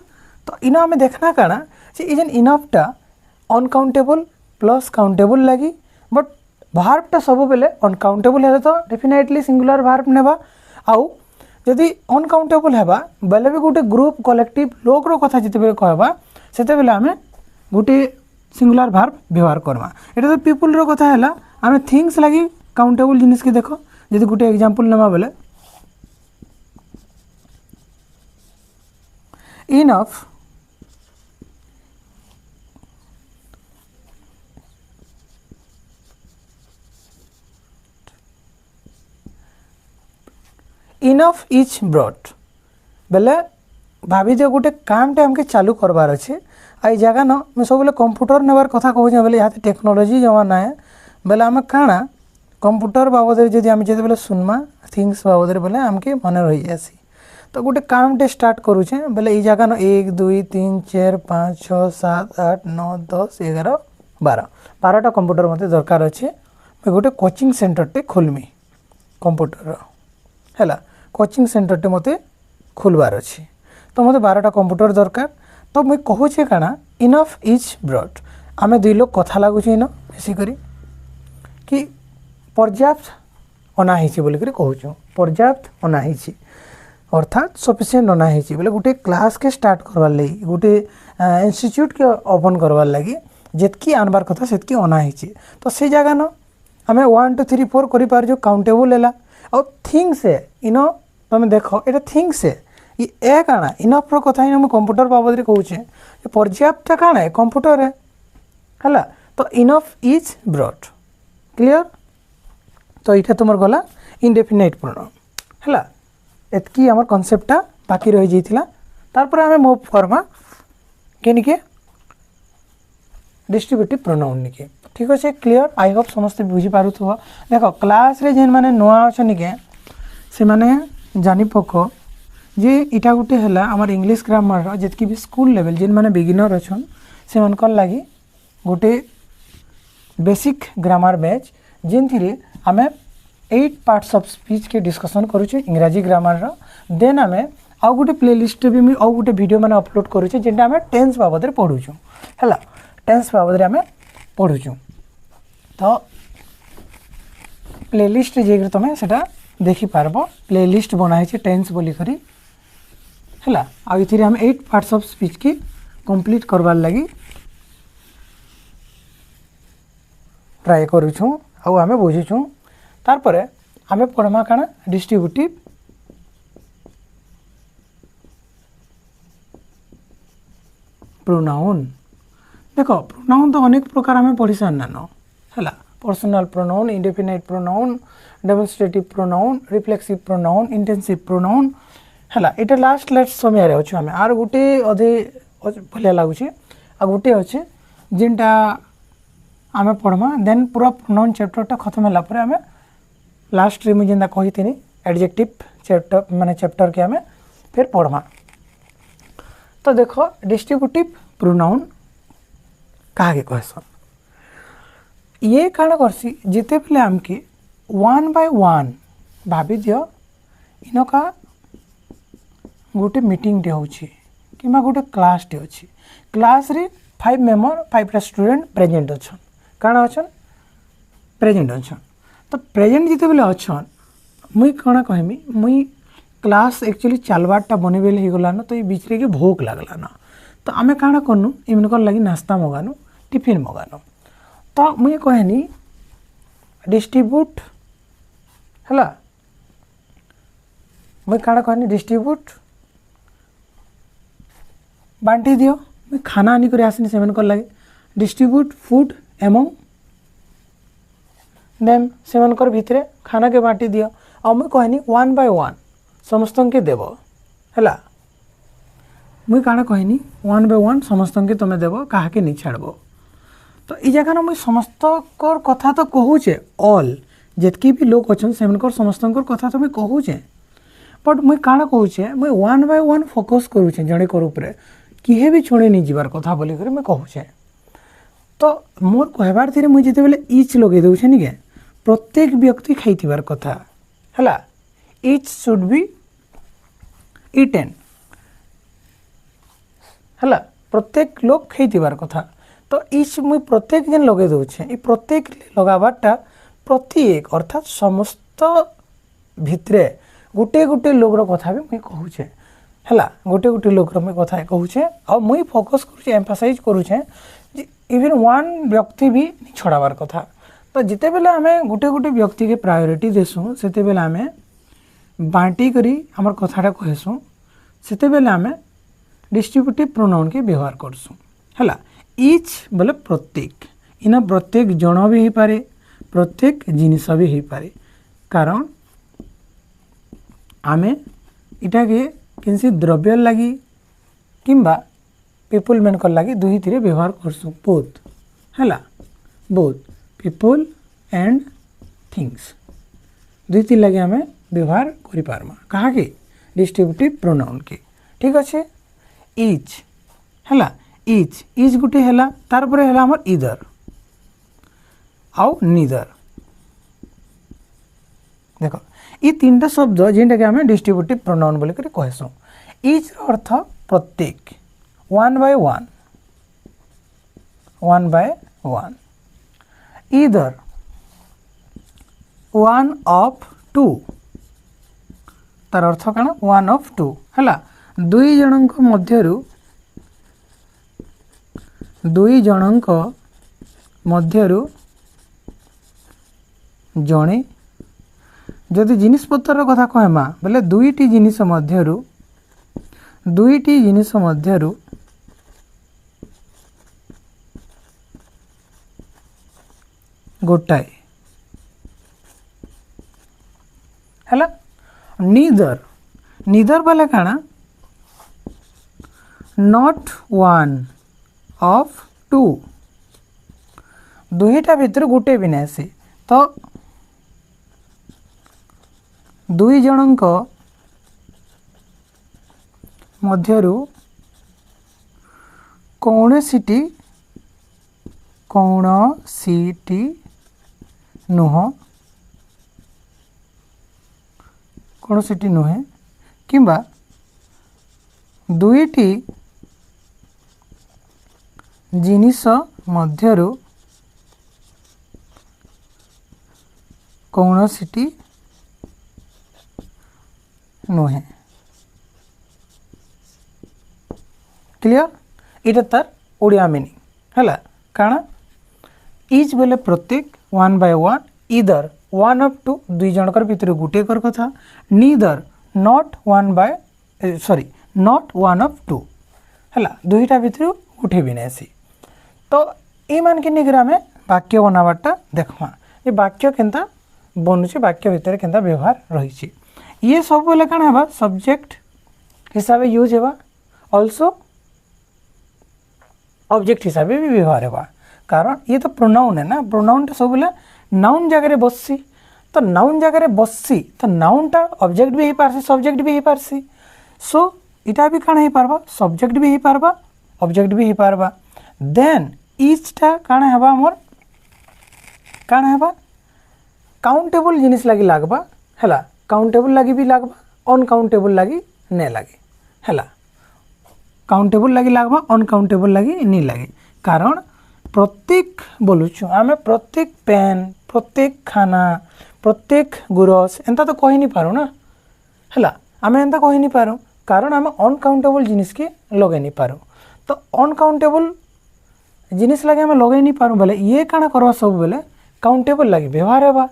तो इन आम देखना काना जे इनफटा अनकाउंटेबल प्लस काउंटेबल लगी बट भार्बटा सब बेले अनकाउंटेबल है तो डेफिनेटली सिंगुलर भार्ब नेबा आउ जदि अनकाउंटेबल है बेले भी गोटे ग्रुप कलेक्टिव लोक रो कथा जिते बेले कहबा सेते बेले आमे गोटे सिंगुलर भार्ब व्यवहार करबा एटा तो पीपुल रो कथा हैला आमे थिंग्स लगी काउंटेबल जिनिस के देखो जदि गोटे एग्जांपल नेबा बेले इनफ इनफ इज ब्रॉट बेले भाभी दियो गोटे कामटे आमके चालू करबार अच्छे आई जगह न मैं सब बेले कंप्यूटर नेबार कथा कहूँ बोले यहाँ टेक्नोलोजी जमाना है बोले आम काଣା कंप्यूटर बाबद जदि आम जो सुनमा थिंग्स बाबद बोले आमके मन रही जासी तो गोटे कामटे स्टार्ट करूचे बोले ये जगह न 1 2 3 4 5 6 7 8 9 10 11 12 12टा कंप्यूटर मत दरकार अच्छे मैं गोटे कोचिंग सेंटरटे खोलमी कंप्यूटर है कोचिंग सेंटरटे मत खोलबार अच्छे तो मत 12टा कंप्यूटर दरकार तो मुझे कहूचे काना इनफ इज ब्रॉड आम 2 लोग कथा लगुचे इन बेसिकरी कि पर्याप्त अनाही बोलिक कहूँ पर्याप्त अनाही अर्थात सफिसीयंट अनाही बोले गोटे क्लास के स्टार्ट करवार लगी गोटे इंस्टीट्यूट के ओपन करवार लगी जितकी आनबार कथा से अनाही तो से जगह न आम 1 2 3 4 कर जो काउंटेबल है और थिंग्स है इन तुम देख ये थिंग्स है ये काଣା इनफ्र कथा ही कंप्यूटर बाबद कहूचे पर्याप्त काଣା है कंप्यूटर है तो इनफ इज ब्रॉड क्लियर तो ये तुम गला इंडेफिनाइट प्रोनाउन है एतकी आम कनसेप्टा बाकी रही जाइथिला तारपर आम मूव करमा के डिस्ट्रीब्यूटिव प्रोनाउन निके ठीक अच्छे क्लियर आई होप समस्ते बुझी पारुथबो देख क्लास रे जेन माने नुआ अछन के से माने जानि पक जे इटा गुटे है आमर इंग्लिश ग्रामर जितकी भी स्कूल लेवल जेन माने बिगिनर अच्छन से मनकर लगी गोटे बेसिक ग्रामर बैच जेन आम 8 पार्ट्स ऑफ स्पीच के डिस्कशन करुचे इंग्राजी ग्रामर देन आम आउ गोटे प्लेलिस्ट भी मुझे आउ गोटे वीडियो मैंने अपलोड करुचे जेनटा आम टेंस बाबद पढ़ुचु है टेंस बाबद आम पढ़ुचु तो प्लेलिस्ट जे तुम से देखिपार प्लेलिस्ट बनाई टेंस बोलिक है आउ आम 8 पार्ट्स ऑफ स्पीच की कंप्लीट करवार लगी ट्राए करुचु आउ आम बुझुचु तारपर आम पढ़मा काना डिस्ट्रीब्यूटिव प्रोनाउन देख प्रोनाउन तो अनेक प्रकार आम पढ़ी सारना है personal pronoun indefinite pronoun demonstrative pronoun reflexive pronoun intensive pronoun है ये लास्ट समय अच्छे आम आर गोटे अधे भलिया लगुच आ गोटे अच्छे जेनटा आम पढ़मा देन पूरा प्रोनाउन चैप्टरटा खत्म है आम लास्ट रे मुझे कही थी एडजेक्टिव चैप्टर माने चैप्टर के आम फिर पढ़मा तो देखो डिस्ट्रीब्यूटिव प्रोनाउन क्या कहसन ये काण करसी जिते बेले आमके 1 by 1 भाभी दियो इनका गोटे मीटिंग टे होची कि गोटे क्लास टे अच्छी क्लास रे 5 मेंबर 5टा स्टूडेंट प्रेजेंट अच्छन काण अच्छन प्रेजेंट अच्छन तो प्रेजेंट जिते बेले अच्छन मुई कण कहमी मुई क्लास एक्चुअली चलवारटा बने बेले हो गलान तो ये बीच रे के भूख लगलान तो आम काण करनु इमनकर लगी नाश्ता मगानु टिफिन मगानु तो मुई कहनी डिस्ट्रीब्यूट है मुई काण कहनी डिस्ट्रीब्यूट बांटी दियो मुई खाना आनी कर आसनी से लगे डिस्ट्रीब्यूट फूड एमंग देम से भितरे खाना के बांटी दियो और मुई कहनी 1 by 1 समस्त के देव है मुई काण कहनी 1 by 1 समस्त के तुम देव क्या नहीं छाड़ब तो ये जगह मुई समस्त कथा तो कहूचे ऑल जितकी भी लोग अच्छन से समस्त कथा तो मुई कहूचे बट मुई काण कहूचे मुई 1 by 1 फोकस करूचे जड़े ऊपर किए भी छुड़े नहीं जीवार कथा बोली कर मुई कहूचे तो मोर कहबार थी मुझे जिते बेले इच लगे दूचे नि के प्रत्येक व्यक्ति खाइथिबार कथा है इच शुड बी इटेन है प्रत्येक लोग खाइथिबार कथा तो इच मुई प्रत्येक दिन लगे दूचे ये प्रत्येक लगाबारटा प्रत्येक अर्थात समस्त भितरे गोटे गोटे लोगर कथा भी मुई कहूचे है गोटे गोटे लोगर मुई कथा कहूचे और मुई फोकस करूचे एम्फासाइज करूचे इवन 1 व्यक्ति भी नहीं छड़ाबार कथा तो जिते बेले आम गोटे गोटे व्यक्ति के प्रायोरिटी देसुँ से बेले आम बांटी करी आमर कथाटा कहसुँ से बेले आम डिस्ट्रीब्यूटिव प्रोनाउन के व्यवहार करसुँ है इच बोले प्रत्येक इन प्रत्येक जन भी हो पारे प्रत्येक जिनिस भी हो पारे कारण आमे इटा के किसी द्रव्य लगी किंबा पीपुल मेन कर लगी दुई थी व्यवहार करसु बोथ हैला बोथ पीपुल एंड थिंग्स दुई थी लगे आम व्यवहार करि पारमा कहा के डिस्ट्रीब्यूटिव प्रोनाउन के ठीक अच्छे इच हैला इच गुटे हैला तार परे हैला हमर इधर आउ नीदर देखो ये तीन टा शब्द जेनटा के आम डिस्ट्रीब्यूटिव प्रोनाउन बोल कर कहसु इच अर्थ प्रत्येक वन बाय वन इधर वन ऑफ टू तार अर्थ कण वन ऑफ टू हैला दुई जनक मध्यरु जणे जदि जिनिस पत्तर कथा कहमा बोले दुईटी जिनिस मध्यरु गोटाए हैला नीदर बोले काना नॉट वन ऑफ टू दुईटा भितर गोटे भी नहीं आसी तो दुई जनक मध्यरु कौनसीटी नुहे किंबा दुईटी जिनिस मध्यरु कौनसीटी नुहे क्लियर इटा तार ओडिया मीनिंग हैला काना इच बोले प्रत्येक वन बाय वन इधर वन ऑफ टू दुई जनकर भितर गुटे कर कथा neither not one of two हैला दुईटा भितर गुटे भी नहीं तो ये मान के निकर आम वाक्य बनावाटा देखमा ये वाक्य केनता बनुचे वाक्य भितर केनता व्यवहार रही ये सब बोले कण है सब्जेक्ट हिसाब से यूज है ऑल्सो ऑब्जेक्ट हिसाब से भी व्यवहार है कारण ये तो प्रोनाउन है ना प्रोनाउन सब बोले नाउन जगह बससी तो नाउन जगह बससी तो नाउनटा ऑब्जेक्ट भी हो पारसी सब्जेक्ट भी हो पारसी सो इटा भी कण हो पारबा सब्जेक्ट भी हो पारबा ऑब्जेक्ट भी हो पारबा देन इचटा कण है हमर कण है काउंटेबल जिनिस लगी लागबा हैला काउंटेबल लगी भी लागबा अनकाउंटेबल लगी ने लगे हैला काउंटेबल लगी लागबा अनकाउंटेबल लगी नहीं लगे कारण प्रत्येक बोलुछु आमे प्रत्येक पेन प्रत्येक खाना प्रत्येक गुरस एंता तो कहि नहीं पारो ना हैला आमे एंता कहि नहीं पारो कारण आमे अनकाउंटेबल जिनिस के लगे नहीं पारो तो अनकाउंटेबल जिनिस लगे आमे लगे नहीं पारो बोले ये काना करवा सब बोले काउंटेबल लगी व्यवहार है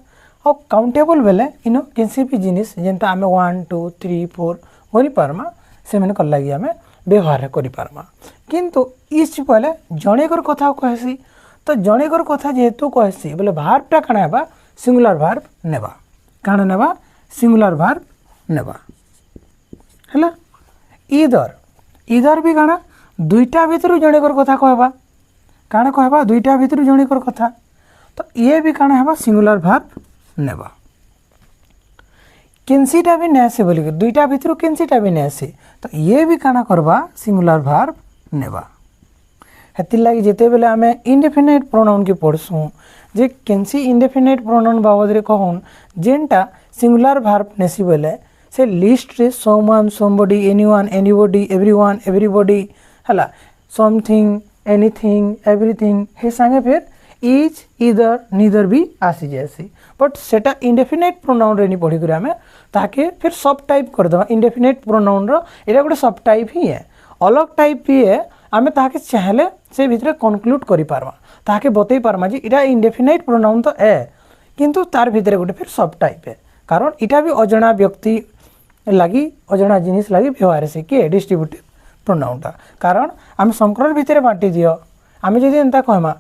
और काउंटेबल बेले इन किसी भी जिनिस जेनता आमे 1 2 3 4 करि पारमा से मन कर लगी आमे व्यवहार करि पारमा किंतु इस बोले जणेकर कथा कहसी तो जणेकर कथा जेहेतु कहसी बोले भार्बटा काना हेबा सिंगुलर भार्ब नेबा काना नेबा सिंगुलर भार्ब नेबा हैला इधर भी काना दुईटा भितर जणेकर कथा कहबा काना कहबा दुईटा भितर जणेकर कथा तो ये भी काना हेबा सिंगुलर भार्ब नेबा केनसीटा भी नहीं आसे बोलिक दुईटा भितर केनसीटा भी नहीं आसे तो ये भी काना करबा सिंगुलर भार्ब नेबा हेतिर लगी जेते बेले आमे इंडेफिनाइट प्रोनाउन के पढ़सु जे केनसी इंडेफिनाइट प्रोनाउन बाबद रे कहून जेनटा सिंगुलर भार्ब नेसी बोले से लिस्ट रे someone somebody anyone anybody everyone everybody हला समथिंग एनीथिंग एवरीथिंग हे संगे फिर इच इधर नीदर भी आसी जासी बट सेटा इंडेफिनाइट प्रोनाउन रे नहीं पढ़ी कर आमे ताके फिर सब टाइप कर दवा इंडेफिनाइट प्रोनाउन रो एटा गोटे सब टाइप ही है अलग टाइप भी है आमे ताके चाहले से भितर कनक्लूड करि पारबा ताके बतई पारमा जे इटा इंडेफिनाइट प्रोनाउन तो है किंतु तार भितर गोटे फिर सब टाइप है कारण इटा भी अजणा व्यक्ति लगी अजणा जिनिस लगी व्यवहार से के डिस्ट्रीब्यूटिव प्रोनाउन टा कारण आमे संकर भितर बांटी दियो आमे जदि एंता कहमा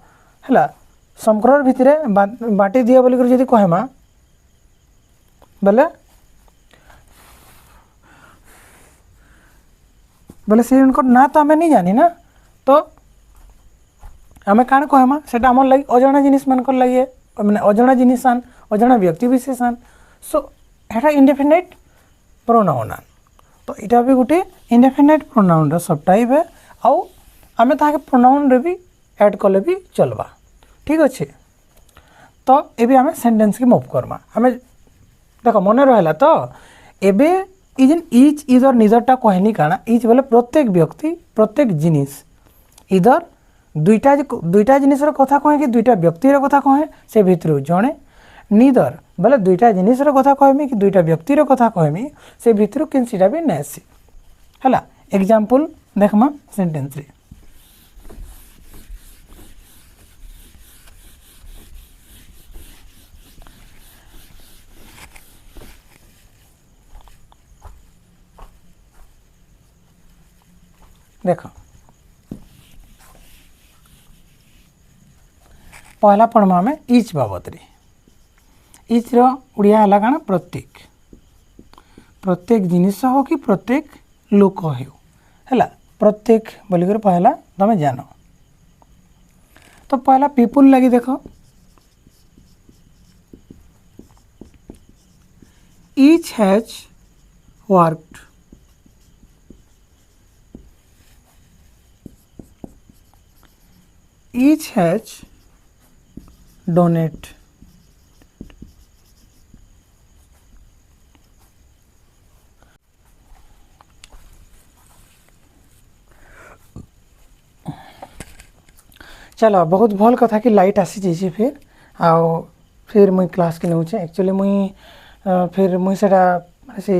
हला संकर भितर बांटी दियो बोली कर जदि कहमा बोले बोले से ना तो आम नहीं जानी ना तो आम काण कहमा से आम लगे अजणा जिनिस मान लगे मैंने अजणा जिनिस आन अजणा व्यक्ति विशेष आन सो एटा इंडेफिनाइट प्रोनाउन आन तो यहाँ भी गोटे इंडेफिनाइट प्रोनाउन सब टाइप है आउ आम ताके प्रोनाउन रे भी ऐड कले भी चलवा ठीक अच्छे। तो ये आम सेंटेंस की मूव करमा आम देख मन रहा तो एबे जेन इच इधर निजरटा कहनी काना इच बोले प्रत्येक व्यक्ति प्रत्येक जिनिस इधर दुईटा जिनिसर कथा कहे कि दुईटा व्यक्तिर कथा कहे से भितर जड़े निदर बोले दुईटा जिनिसर कथा कहमी कि दुईटा व्यक्तिर कथा कहमी से भितर किनसीटा भी नेसी है। एग्जाम्पल देखमा सेंटेंस रे देख पहला पढ़मा में इच बाबद रे इच रो उड़िया है काना प्रत्येक प्रत्येक जिनिस हो कि प्रत्येक लोक हो है प्रत्येक बोलिकर पहला तुम जान तो पहला पीपुल लगी देख etch has worked each has donate चलो बहुत भल कथा कि लाइट आसी जाइए फिर मुई क्लास के नौचे एक्चुअली मुई फिर मुई सेटा से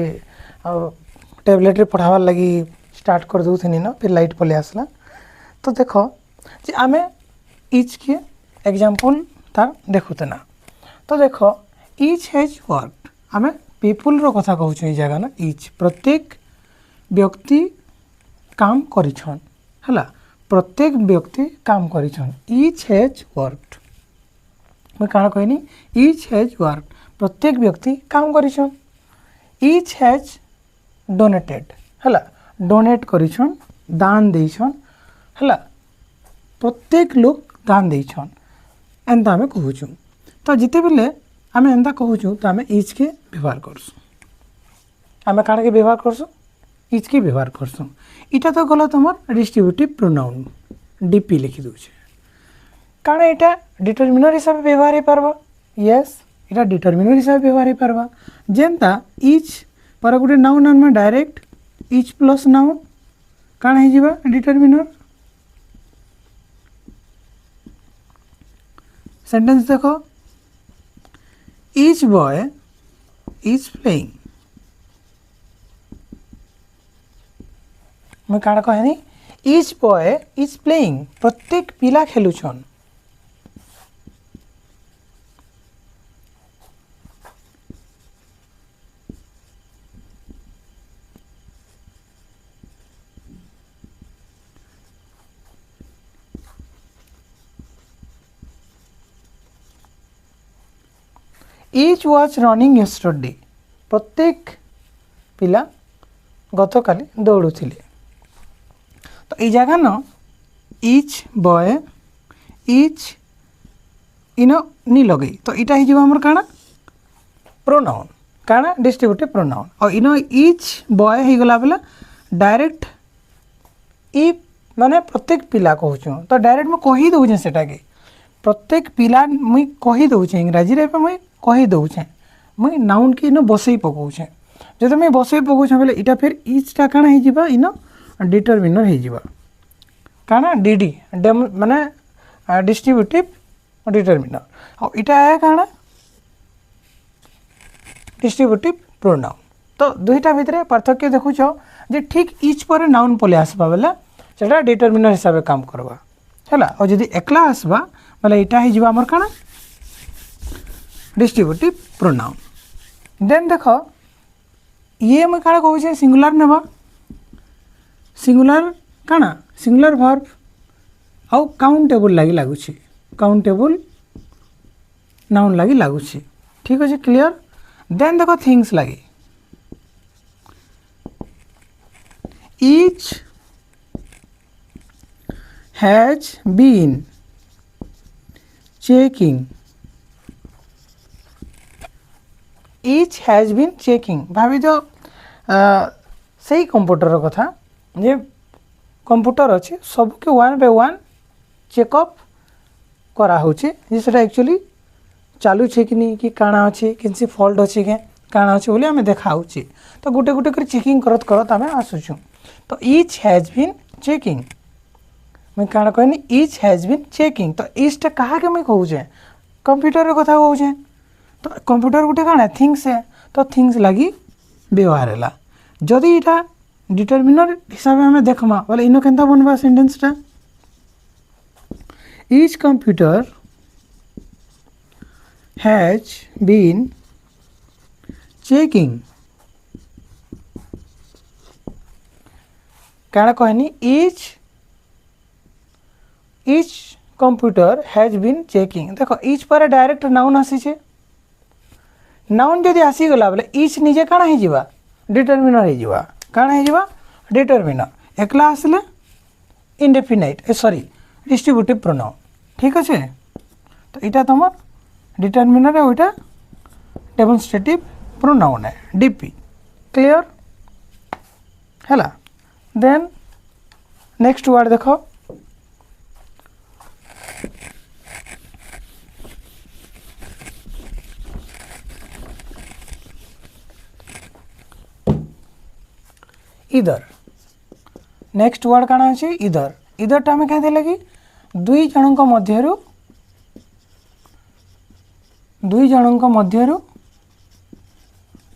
टैबलेट रे पढ़ावार लगी स्टार्ट कर दूथनी ना फिर लाइट पले आसला तो देखो जे आमे इच के एग्जाम्पल तार देखुते ना तो देख इच हैज वर्कड आम पीपुल रो कथा कहूँ ये जगह ना इच प्रत्येक व्यक्ति काम करिछन है प्रत्येक व्यक्ति काम करिछन इच हैज वर्कड मैं काण कहनी इच हैज वर्कड प्रत्येक व्यक्ति काम करिछन इच हैज डोनेटेड है डोनेट करिछन दान देछन है प्रत्येक लोग दान देछन एंता आम कहूँ तो जिते बेले आम एंता कहूँ तो आम इच के व्यवहार करसु आम काण के व्यवहार करसु इच के व्यवहार करसु इटा तो गला तुम डिस्ट्रीब्यूटिव प्रोनाउन डीपी लिखी दूचे कारण यहाँ डिटरमिनर हिसाब से व्यवहार हो पार्बा यस यहाँ डिटरमिनर हिसाब से व्यवहार हो पार्बा जेनता इच पर गोटे नाउन आनमा डायरेक्ट इच प्लस नाउन काण हो डिटरमिनर सेंटेंस देखो ईच बॉय इज प्लेइंग मैं काण कहनी ईच बॉय इज प्लेइंग प्रत्येक पिला खेलुछन इच वाज रनिंग यस्टरडे प्रत्येक पिला गतकाली दौड़ुथिले तो ये जगह न इच बॉय इच इन नी लगे तो यहाँ हो आमर काण प्रोनाउन काण डिस्ट्रीब्यूटिव प्रोनाउन और इन इच बॉय हो गला बेला डायरेक्ट इ माने प्रत्येक पिला कहूँ तो डायरेक्ट मुझे कही दौचे सेटा के प्रत्येक पिला मुई कही दौचे इंग्राजी रे मुई कही दौचे मुई नाउन के इन बसई पकाऊे जब मुझे बसई पकाऊे बोले इटा फिर इचटा काण हो इन डिटरमिनर हो काण डीडी माने डिस्ट्रीब्यूटिव डिटरमिनर और इटा है काण डिस्ट्रीब्यूटिव प्रोनाउन तो दुईटा भितर पार्थक्य देखुच जे ठीक इच पर नाउन पले आसबा बेले सेटा डिटरमिनर हिसाब से काम करवा है और जदि एकला आसबा बोले यहाँ हो आमर काण डिस्ट्रीब्यूटिव प्रोनाउन देन देख ये मैं काण कहूँ सिंगुलर नेबा सिंगुलर काण सिंगुलर वर्ब आउ काउंटेबल लगी लगुच काउंटेबल नाउन लगी लगुच ठीक अच्छे क्लियर देन देख थिंग्स लगे each has been checking, each has been checking भाभी तो सही कंप्यूटर कथा जे कंप्यूटर अच्छे सबके वन बाय वन चेकअप करा होचे जे सेटा एक्चुअली चालू छे कि नहीं कि काଣା अच्छे किसी फॉल्ट अच्छे के काଣା अच्छे बोले आम देखा होचे तो गोटे गोटे कर चेकिंग करत करत आम आसुचु तो इच हैज बीन चेकिंग मुझे काଣା कहनी इच हैज बीन चेकिंग तो इचटा कहा के मुझे कहूचे कंप्यूटर कथा कहूचे तो कंप्यूटर गोटे काଣା थिंग्स है तो थिंग्स लगी व्यवहार है जदि यहाँ डिटरमिनर हिसाब से देखमा बोले इन के बनवा सेंटेंसटा each computer has been checking क्या कहनी each computer has been checking देखो इच पर डायरेक्ट नाउन आसी नाउन जदि आसीगला बोले इच निजे काଣା हो जावा डिटरमिनर हो काଣା हो डिटरमिनर एकला आसले इंडेफिनाइट सॉरी डिस्ट्रीब्यूटिव प्रोनाउन ठीक अच्छे तो यहाँ तुम डिटरमिनर है वोटा डेमोन्स्ट्रेटिव प्रोनाउन है डीपी क्लियर है देन नेक्स्ट वर्ड देखो इधर नेक्स्ट वर्ड काना अच्छे इधर इधरटा आम क्या लगी दुई जनों मध्यरु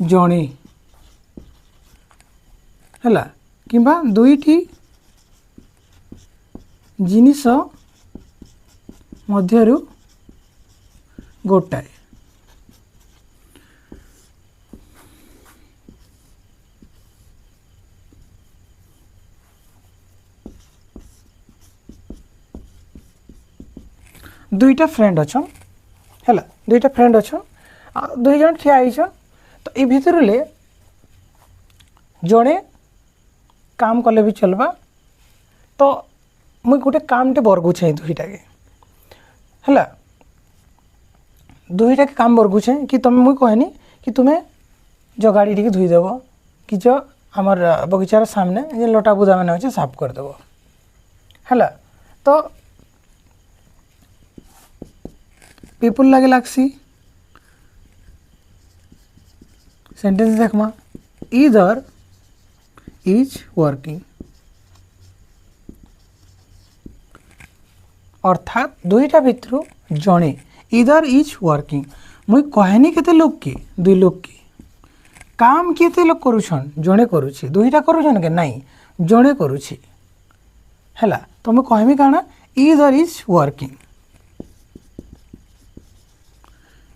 जणे है कि दुईटी जिनिस मध्यरु गोटाए दुईटा फ्रेंड अच्छन है दुईटा फ्रेंड अच्छन दुई जन ठिया होइछन तो ये भितर ले जड़े काम कले भी चलबा तो मुई गोटे कामटे बरगुछे दुईटा के है दुईटा के काम बरगुछे कि तुम मुई कहनी कि तुम्हें जो गाड़ी टी धोईदेव कि जो आमर बगीचार सामने जे लटा बुदा मैंने अच्छे साफ करदेव है तो पीपुल लगे लागसी सेंटेंस देखमा इधर इज वर्किंग अर्थात दुईटा भितर जड़े इधर इज वर्किंग मुई कहनी केते लोग की दुई लोग की काम केते लोग करुछन जड़े करुछि दुईटा करुछन के नहीं जड़े करुछि हैला तो मैं कहमी काना इधर इज वर्किंग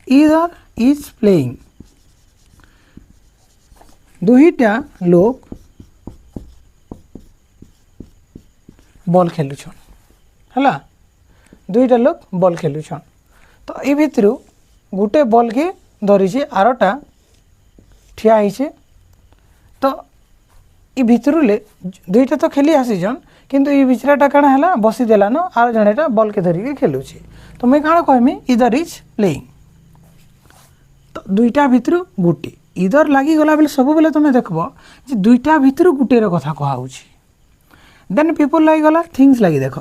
इधर इज प्लेइंग दुईटा लोग बॉल खेलुछन है दुईटा लोग बॉल खेलुछन तो ये भितर गोटे बॉल के धरी आरटा ठिया होइछे तो ये भितर ले दुईटा तो खेली आसीछन किंतु ये बिचराटा काଣା है बसी देलान आर जनेटा बॉल के धरिके खेलुछे तो मैं काଣା कहमी इधर इज प्लेइंग तो दुईटा भितर गोटे इधर लगी गला बेले सब बेले तुम देखब जे दुईटा भितर गोटे कथा कहुछि देन पीपल लगी गला थिंग्स लगी देख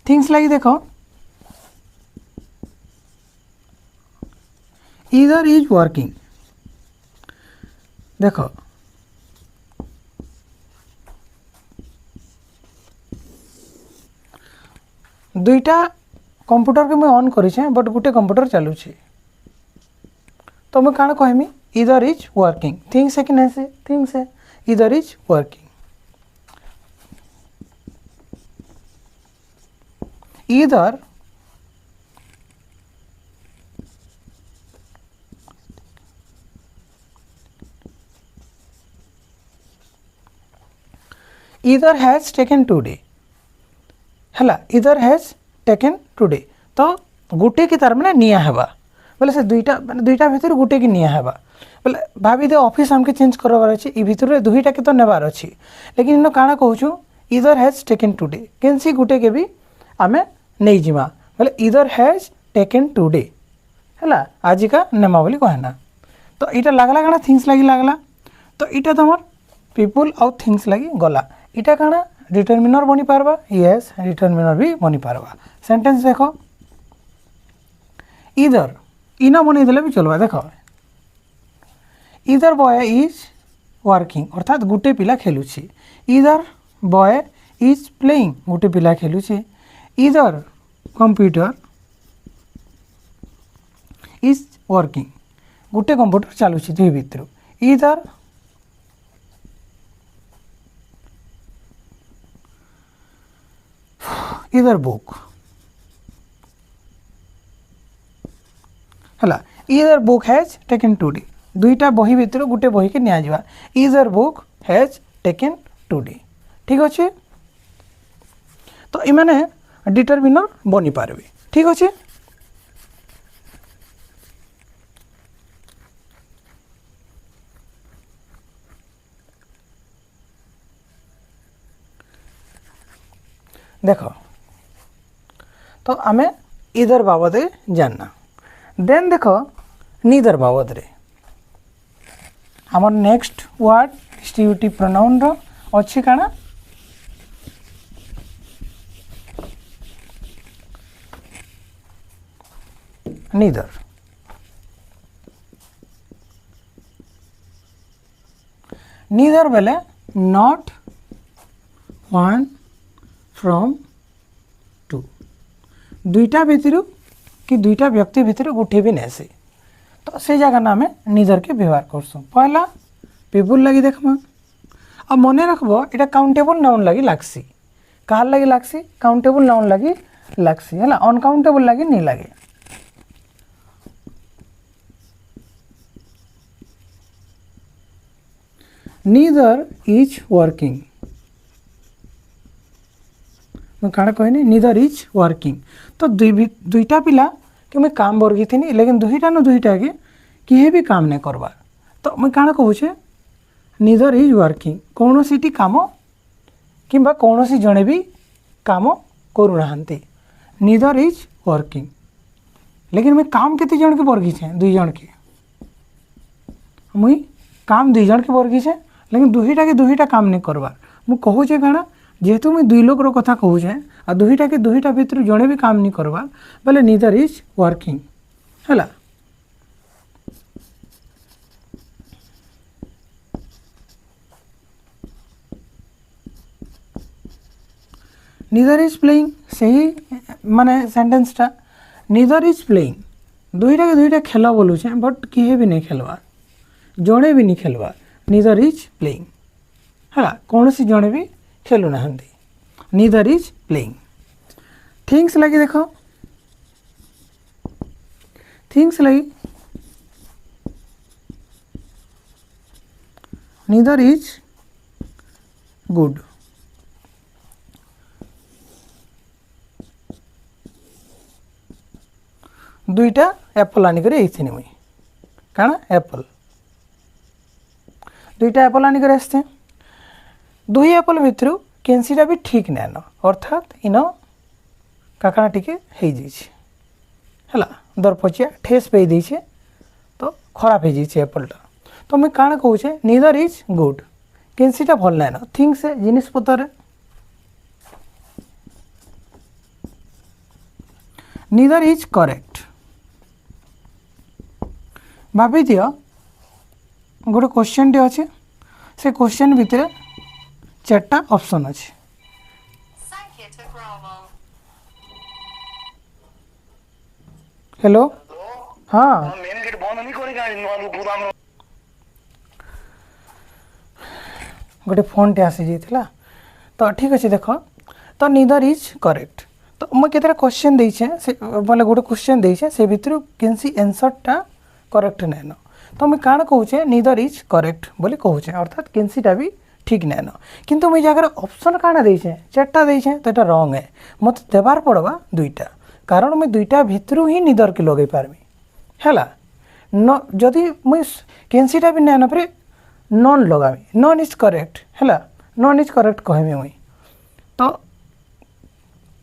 थिंग्स लगी देख इधर इज वर्किंग देख दुईटा कंप्यूटर के मैं ऑन करें बट गोटे कंप्यूटर चलुची तो मैं काण कहमी इधर इज वर्किंग थिंग्स है कि नहीं से थिंग्स है इधर इज वर्किंग इधर इधर हैज टेकन टुडे है इधर हैज टेकन टुडे तो गोटे की तार मैंने निया हेबा बोले से दुईटा मैंने दुईटा भितर गोटे की निया हेबा बोले भाभी दे ऑफिस हमके चेंज करवार अच्छे इ भितर दुईटा के तो नेबार अच्छी लेकिन इन काଣା कहूँ इधर हैज टेकन टुडे केनसी गुटे के भी आमे नहीं जिमा बोले इधर हैज टेकन टुडे है आज का नेमा बोली कहना तो यहाँ लगला कण थिंग्स लगी लगला तो यहाँ तुम पीपुल आउ थिंग्स लगी गला यहाँ कण डिटरमिनर बनी पारबा यस डिटरमिनर भी बनी पारबा सेंटेंस देखो इधर इना बनईदे भी चलवा देख इधर बॉय इज वर्किंग अर्थात गोटे पिला खेलुची इधर बॉय इज प्लेइंग गोटे पिला खेलुची इधर कंप्यूटर इज वर्किंग गोटे कंप्यूटर चलुची दुई भितर इधर बुक है इधर बुक हैज टेकन टुडे दुईटा बही भितर गोटे बही के निया इधर बुक हैज टेकन टुडे ठीक अच्छे तो इमाने डिटरमिनर बनी पारे ठीक अच्छे देख तो आमे इधर बाबद जानना देन देख नीदर बाबद रे आमर नेक्स्ट वर्ड डिस्ट्रीब्यूटिव प्रोनाउन रो अच्छी काना नीदर नीदर बेले नॉट वन फ्रॉम टू दुईटा भितर कि दुईटा व्यक्ति भितर गोटे भी नहीं से तो से जगह ना आम नीदर के व्यवहार करसुँ पहला पीपुल लगी देखमा अब मन रखब यहाँ काउंटेबल नाउन लगी लागसी कहार लगी लागसी काउंटेबल नाउन लगी लागसी है अनकाउंटेबल लगी नहीं लगे नीदर इज वर्किंग मैं काण कहनी नीदर इज वर्किंग तो दुईटा पिला कि मैं काम वर्गी थी लेकिन दुईटा न दुईटा के किए भी काम नहीं करवा तो मैं काण कहूचे नीदर इज वर्किंग कौन सी काम कि कौन सी जड़े भी काम करूना नीदर इज वर्किंग लेकिन मैं काम केते जन के वर्गी छे दुई जन के मुई काम दुई जन के वर्गी छे लेकिन दुईटा काम नहीं करवा मु कहूचे काण जेहेतु मुझे दुई लोग कथा कहूचे आ दुईटा के दुईटा भितर जड़े भी काम नहीं करवा बोले नीदर इज वर्किंग है नीदर इज प्लेइंग सही माने सेंटेंसटा नीदर इज प्लेइंग दुईटा के दुईटा खेल बोलूचे बट किए भी नहीं खेलवा जड़े भी नहीं खेलवा नीदर इज प्लेइंग है कौन सी जड़े भी खेलु ना नीदर इज प्लेइंग थिंग्स लगी देखो थिंग्स लगी नीदर इज गुड दुईटा एप्पल आनिक मुई काना एप्पल दुईटा एप्पल आनिक आसते दुई एप्पल भितर केनसीटा भी ठीक नैन अर्थात इन काकाना टिके हो है दरपचिया ठेस पे देछे तो खराब हो जाए एप्पलटा तो मुझे काण कहूचे नीदर इज गुड केनसीटा भल नैन थिंग्स जिनिस पतर नीदर इज करेक्ट भाभी दियो गोटे क्वेश्चन टे अच्छे से क्वेश्चन भितर चार्टा ऑप्शन अच्छे हेलो हाँ गोटे फोन टे आसी जाइथिला तो ठीक अच्छे देख तो नीदर इज करेक्ट तो मैं केतरा क्वेश्चन देछे से बोले गोटे क्वेश्चन देछे से भितर केनसी आंसरटा करेक्ट नैन तो मैं काण कहूचे नीदर इज करेक्ट बोली कहूचे अर्थात केनसीटा भी ठीक नैन किंतु मुझे जगह ऑप्शन काण देछे चार्टा देछे तो ये रंग है मत देवार पड़वा दुईटा कारण मैं दुईटा भितर ही नीदर के लगे पारमी है न जदि मुई केनसीटा भी नैन पर नॉन लगामी नॉन इज करेक्ट है नॉन इज करेक्ट कहमी मुई तो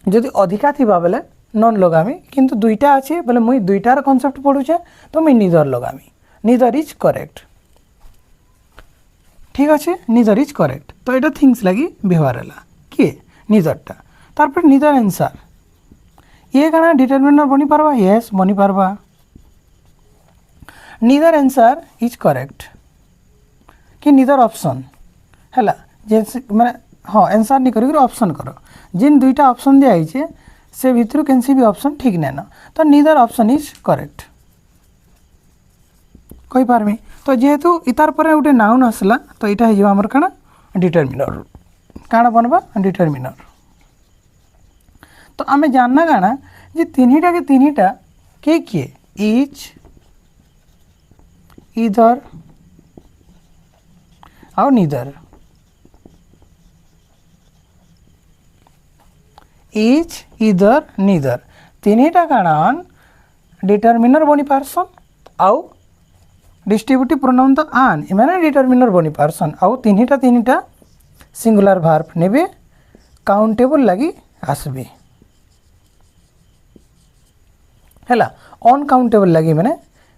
जदि अधिका थिबा बेले नॉन लगामी किंतु दुईटा अच्छे बोले मुई दुईटार कॉन्सेप्ट पढ़ुचे तो मुई निदर लगामी निदर इज करेक्ट ठीक अच्छे निदर इज करेक्ट तो ये थिंग्स लगी व्यवहार है किए निदरटा तारपर निदर आंसर ये काना डिटरमिनर बनी पारबा यस बनी पारबा निदर आंसर इज करेक्ट कि निदर ऑप्शन हैला जैसे माने हाँ आंसर नहीं करी ऑप्शन करो जिन दुईटा ऑप्शन दिया है से भितर कैंसी भी ऑप्शन ठीक नहीं ना तो निदर ऑप्शन इज करेक्ट कही पारमी तो जेहेतु इतार पर गोटे नाउन आसला तो यहाँ हो आमर काना डिटरमिनर काना बनवा डिटरमिनर तो आमे जानना काना जे तीनिटा के तीनिटा के किए इज इधर और निदर इज इधर निदर तीनिटा काना डिटरमिनर बनी पारसन आउ डिस्ट्रीब्यूटिव प्रोनाउन तो आन इमाने डिटरमिनर बनी पारसन आउ तीनिटा सिंगुलर भार्ब नेबे काउंटेबल लगी आसबे हैला अनकाउंटेबल लगी मैंने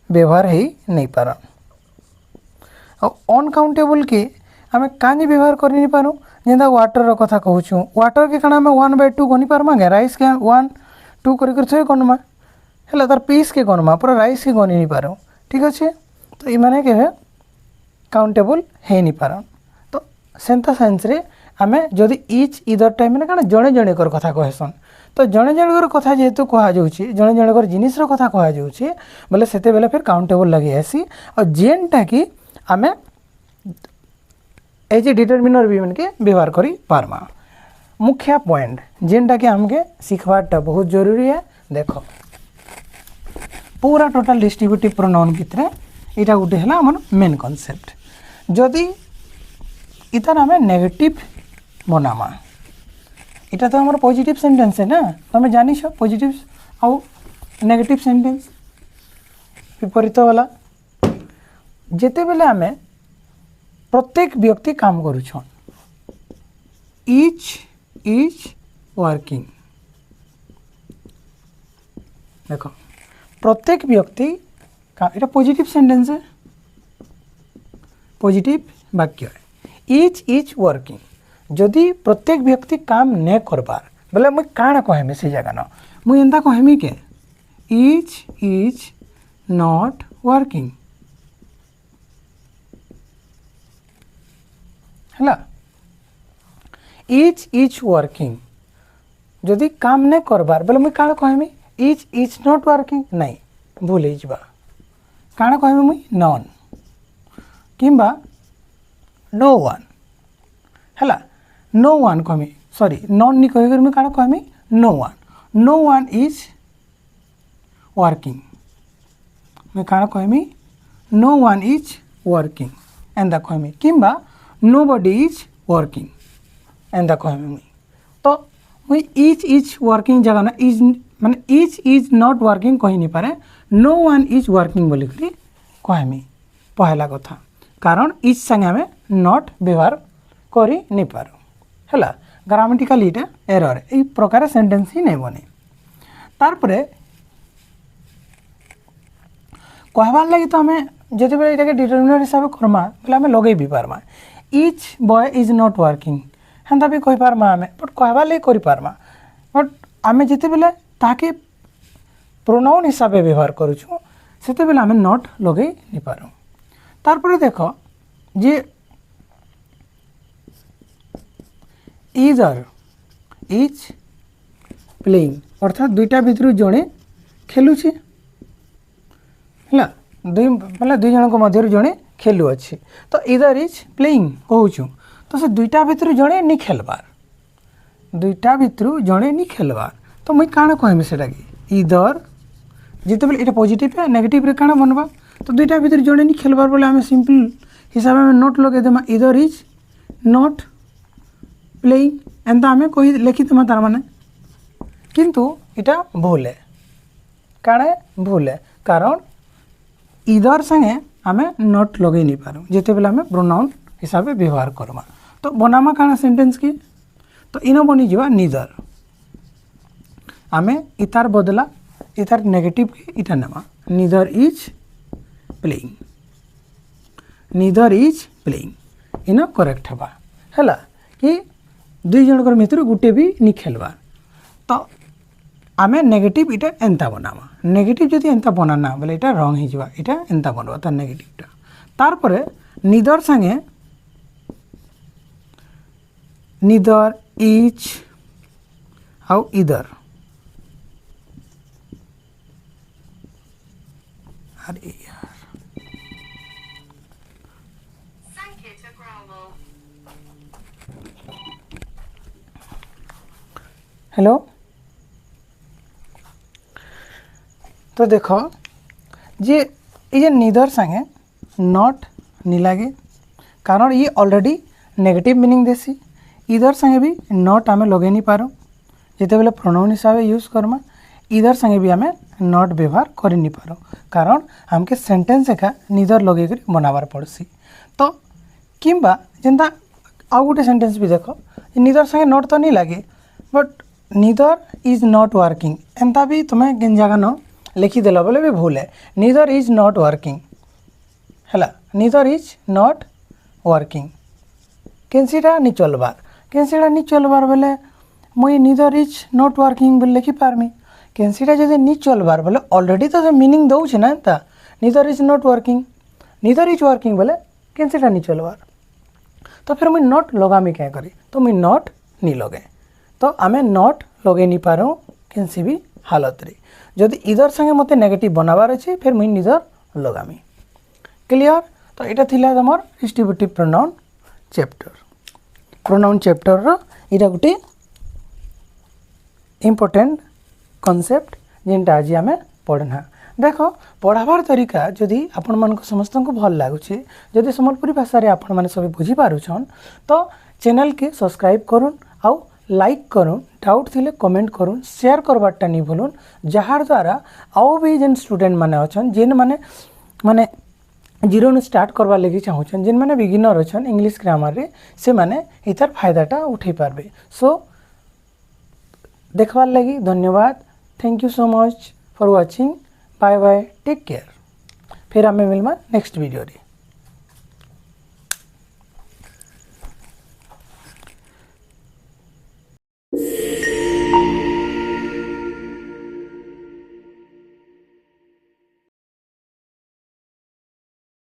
व्यवहार ही नहीं पार अनकाउंटेबल के आम कहीं व्यवहार कर नहीं पारूँ जेनता वाटर कथा कहूँ वाटर के काना 1/2 गनी पार्मा गे राइस के 1 2 कर गनमा है तार पीस के गनमा पूरा राइस के गनी नहीं पारूँ ठीक अच्छे तो ये के काउंटेबल है नहीं पार तो सेंता सेन्स रे आमे जदि इच इधर टाइम मैंने क्या जड़े जड़े कर कथा कहसन तो जड़े जड़े कथा जेहेतु कहुच्छे जड़े जड़े जिनिस कथा कहुच्छे बोले से बेले फिर काउंटेबल लगे आसी और जेनटा कि आमे एज ए डिटरमिनर भी के व्यवहार करी पारमा मुख्य पॉइंट जेनटा कि आमके सीखवाटा बहुत जरूरी है देखो पूरा टोटल डिस्ट्रीब्यूटिव प्रोनाउन भितर यहाँ गोटे है आम मेन कॉन्सेप्ट जदि इतार आम नेगेटिव बनामा इटा तो हमारा पॉजिटिव सेंटेंस है ना तुम्हें जानी पॉजिटिव आउ नेगेटिव सेंटेंस विपरीत वाला जेते बेले आम प्रत्येक व्यक्ति काम करुछन इच इज वर्किंग देखो प्रत्येक व्यक्ति এটা पॉजिटिव सेंटेंस है पॉजिटिव वाक्य है इच इज वर्किंग जदि प्रत्येक व्यक्ति काम नहीं करबार बोले मुझे काण कहमी से जगह न मुझे एंता कहमी के इच इज नॉट वर्किंग है इच इज वर्किंग जदि काम नहीं करबार बोले मुझे काण कहमी इज नॉट वर्किंग नहीं भूल जा काण कहमी मुई नॉन किंबा नो वन है नो वन कहमी सॉरी नॉन नहीं कह मुझे काण कहमी नो वन इज वर्किंग मुझे काण कहमी नो वन इज वर्किंग एंदा कहमी किंबा नो बडी इज वर्किंग एंदा कहमी मुई तो मुई इज वर्किंग जगह ना इज माने इज नॉट वर्किंग कही नहीं पारे नो वन इज वर्किंग बोली कहमी पहला कथा कारण इज संगे आम नॉट व्यवहार करी नहीं पार है ग्रामेटिकल इटा एरर ये प्रकार सेंटेंस ही नहीं बने तारपरे कहबार लगी तो आम जो बेले ये डिटरमिनर हिसाब से करमा बोले आम लगे भी पार्मा each boy is not working हेन्ता भी कही पार्मा आम बट कहबार लगी कर पार्मा बट आम जिते बेले ताके प्रोनाउन हिसाब से व्यवहार करुचु सेते बेले आम नॉट लगे नहीं पारूँ तारपरे देखो जे इधर इज प्लेइंग अर्थात दुईटा भितर जड़े खेलुचे है दुई मतलब दुई जन मध्य जड़े खेलु अच्छे तो इधर इज प्लेइंग कहूँ तो से दुईटा भितर जड़े नहीं खेलबार दुईटा भितर जड़े नहीं खेलबार तो मुई काण कहमी से इधर जिते बेले ये पॉजिटिव है नेगेटिव रे काण बनवा तो दुईटा भितर जड़े नहीं खेलबार बोले आम सिंपल हिसाब में नोट लगे देमा इधर इज नॉट प्लेइंग एंता आम कही लिखिदेमा तार माने किंतु इटा भूल है काणे भूल है कारण इधर संगे आम नॉट लगे नहीं पारूँ जिते बेले आम प्रोनाउन हिसाब से व्यवहार करमा तो बनामा काण सेंटेंस की तो इन बनी जा निदर आमे इतार बदला इतार नेगेटिव इटा नेमा निदर इज प्लेइंग इन करेक्ट हेबा हैला कि दुई जनकर भितर गुटे भी नि खेलवा तो आमे नेगेटिव इटा एंता बनावा नेगेटिव जदि एंता बनाना बोले इटा रंग हो जावा इटा एंता बनवा तार नेगेटिवटा तार परे निदर संगे निदर इज आउ इदर अरे यार हेलो तो देखो ये निदर संगे नॉट नहीं लगे कारण ये ऑलरेडी नेगेटिव मीनिंग देसी इधर संगे भी नॉट आमे लगे नहीं पारो जिते बेले प्रोनाउन हिसाब से यूज करमा इधर संगे भी आमे नॉट व्यवहार कर नहीं पारो कारण हमके सेंटेंस एका निदर लगे कर बनाबार पड़सी तो किंबा जेंता आउ गोटे सेंटेंस भी देखो निदर संगे नॉट तो नहीं लगे बट निदर इज नॉट वर्किंग एंता भी तुम्हें किन जगह न लिखिदेल बोले भी भूल है निदर इज नॉट वर्किंग है निदर इज नॉट वर्किंग केनसीटा नहीं चलबार बोले मुई निदर इज नॉट वर्किंग बोले लिखि पारमी केनसीटा जब नहीं चलबार बोले ऑलरेडी तो मीनिंग दौचे ना एंता neither is not working neither is working बोले केनसीटा नहीं चलबार तो फिर मुई नॉट लगामी क्या करी तो मुई नॉट नहीं लगे तो आमे नॉट लगे नहीं पारो केनसी भी हालत रे जदि इधर संगे मते नेगेटिव बनाबार अच्छे फिर मुई निदर लगामी क्लियर तो यहाँ थिला तमर डिस्ट्रीब्यूटिव प्रोनाउन चैप्टर रो इटा गोटे इम्पोर्टेंट कॉन्सेप्ट जिनटा आज आमे पढ़ना देखो पढ़ाबार तरीका जदि आपण मानक समस्त को भल लागुचे जदि संबलपुरी भाषा रे आपण माने सब बुझी पारुछन तो चैनल के सब्सक्राइब करूँ आउ लाइक करूँ डाउट थिले कमेंट करूँ शेयर करबारटा नहीं भूलुन जहार द्वारा आउ भी जेन स्टूडेंट माने अछन जेन माने जीरो नु स्टार्ट करवा लगी चाहूछन जेन माने बिगिनर अछन इंग्लिश ग्रामर रे से माने इतार फायदाटा उठे पारबे सो देखवार लगी धन्यवाद thank you so much for watching bye bye take care फिर आमे मिलमा नेक्स्ट वीडियो रे।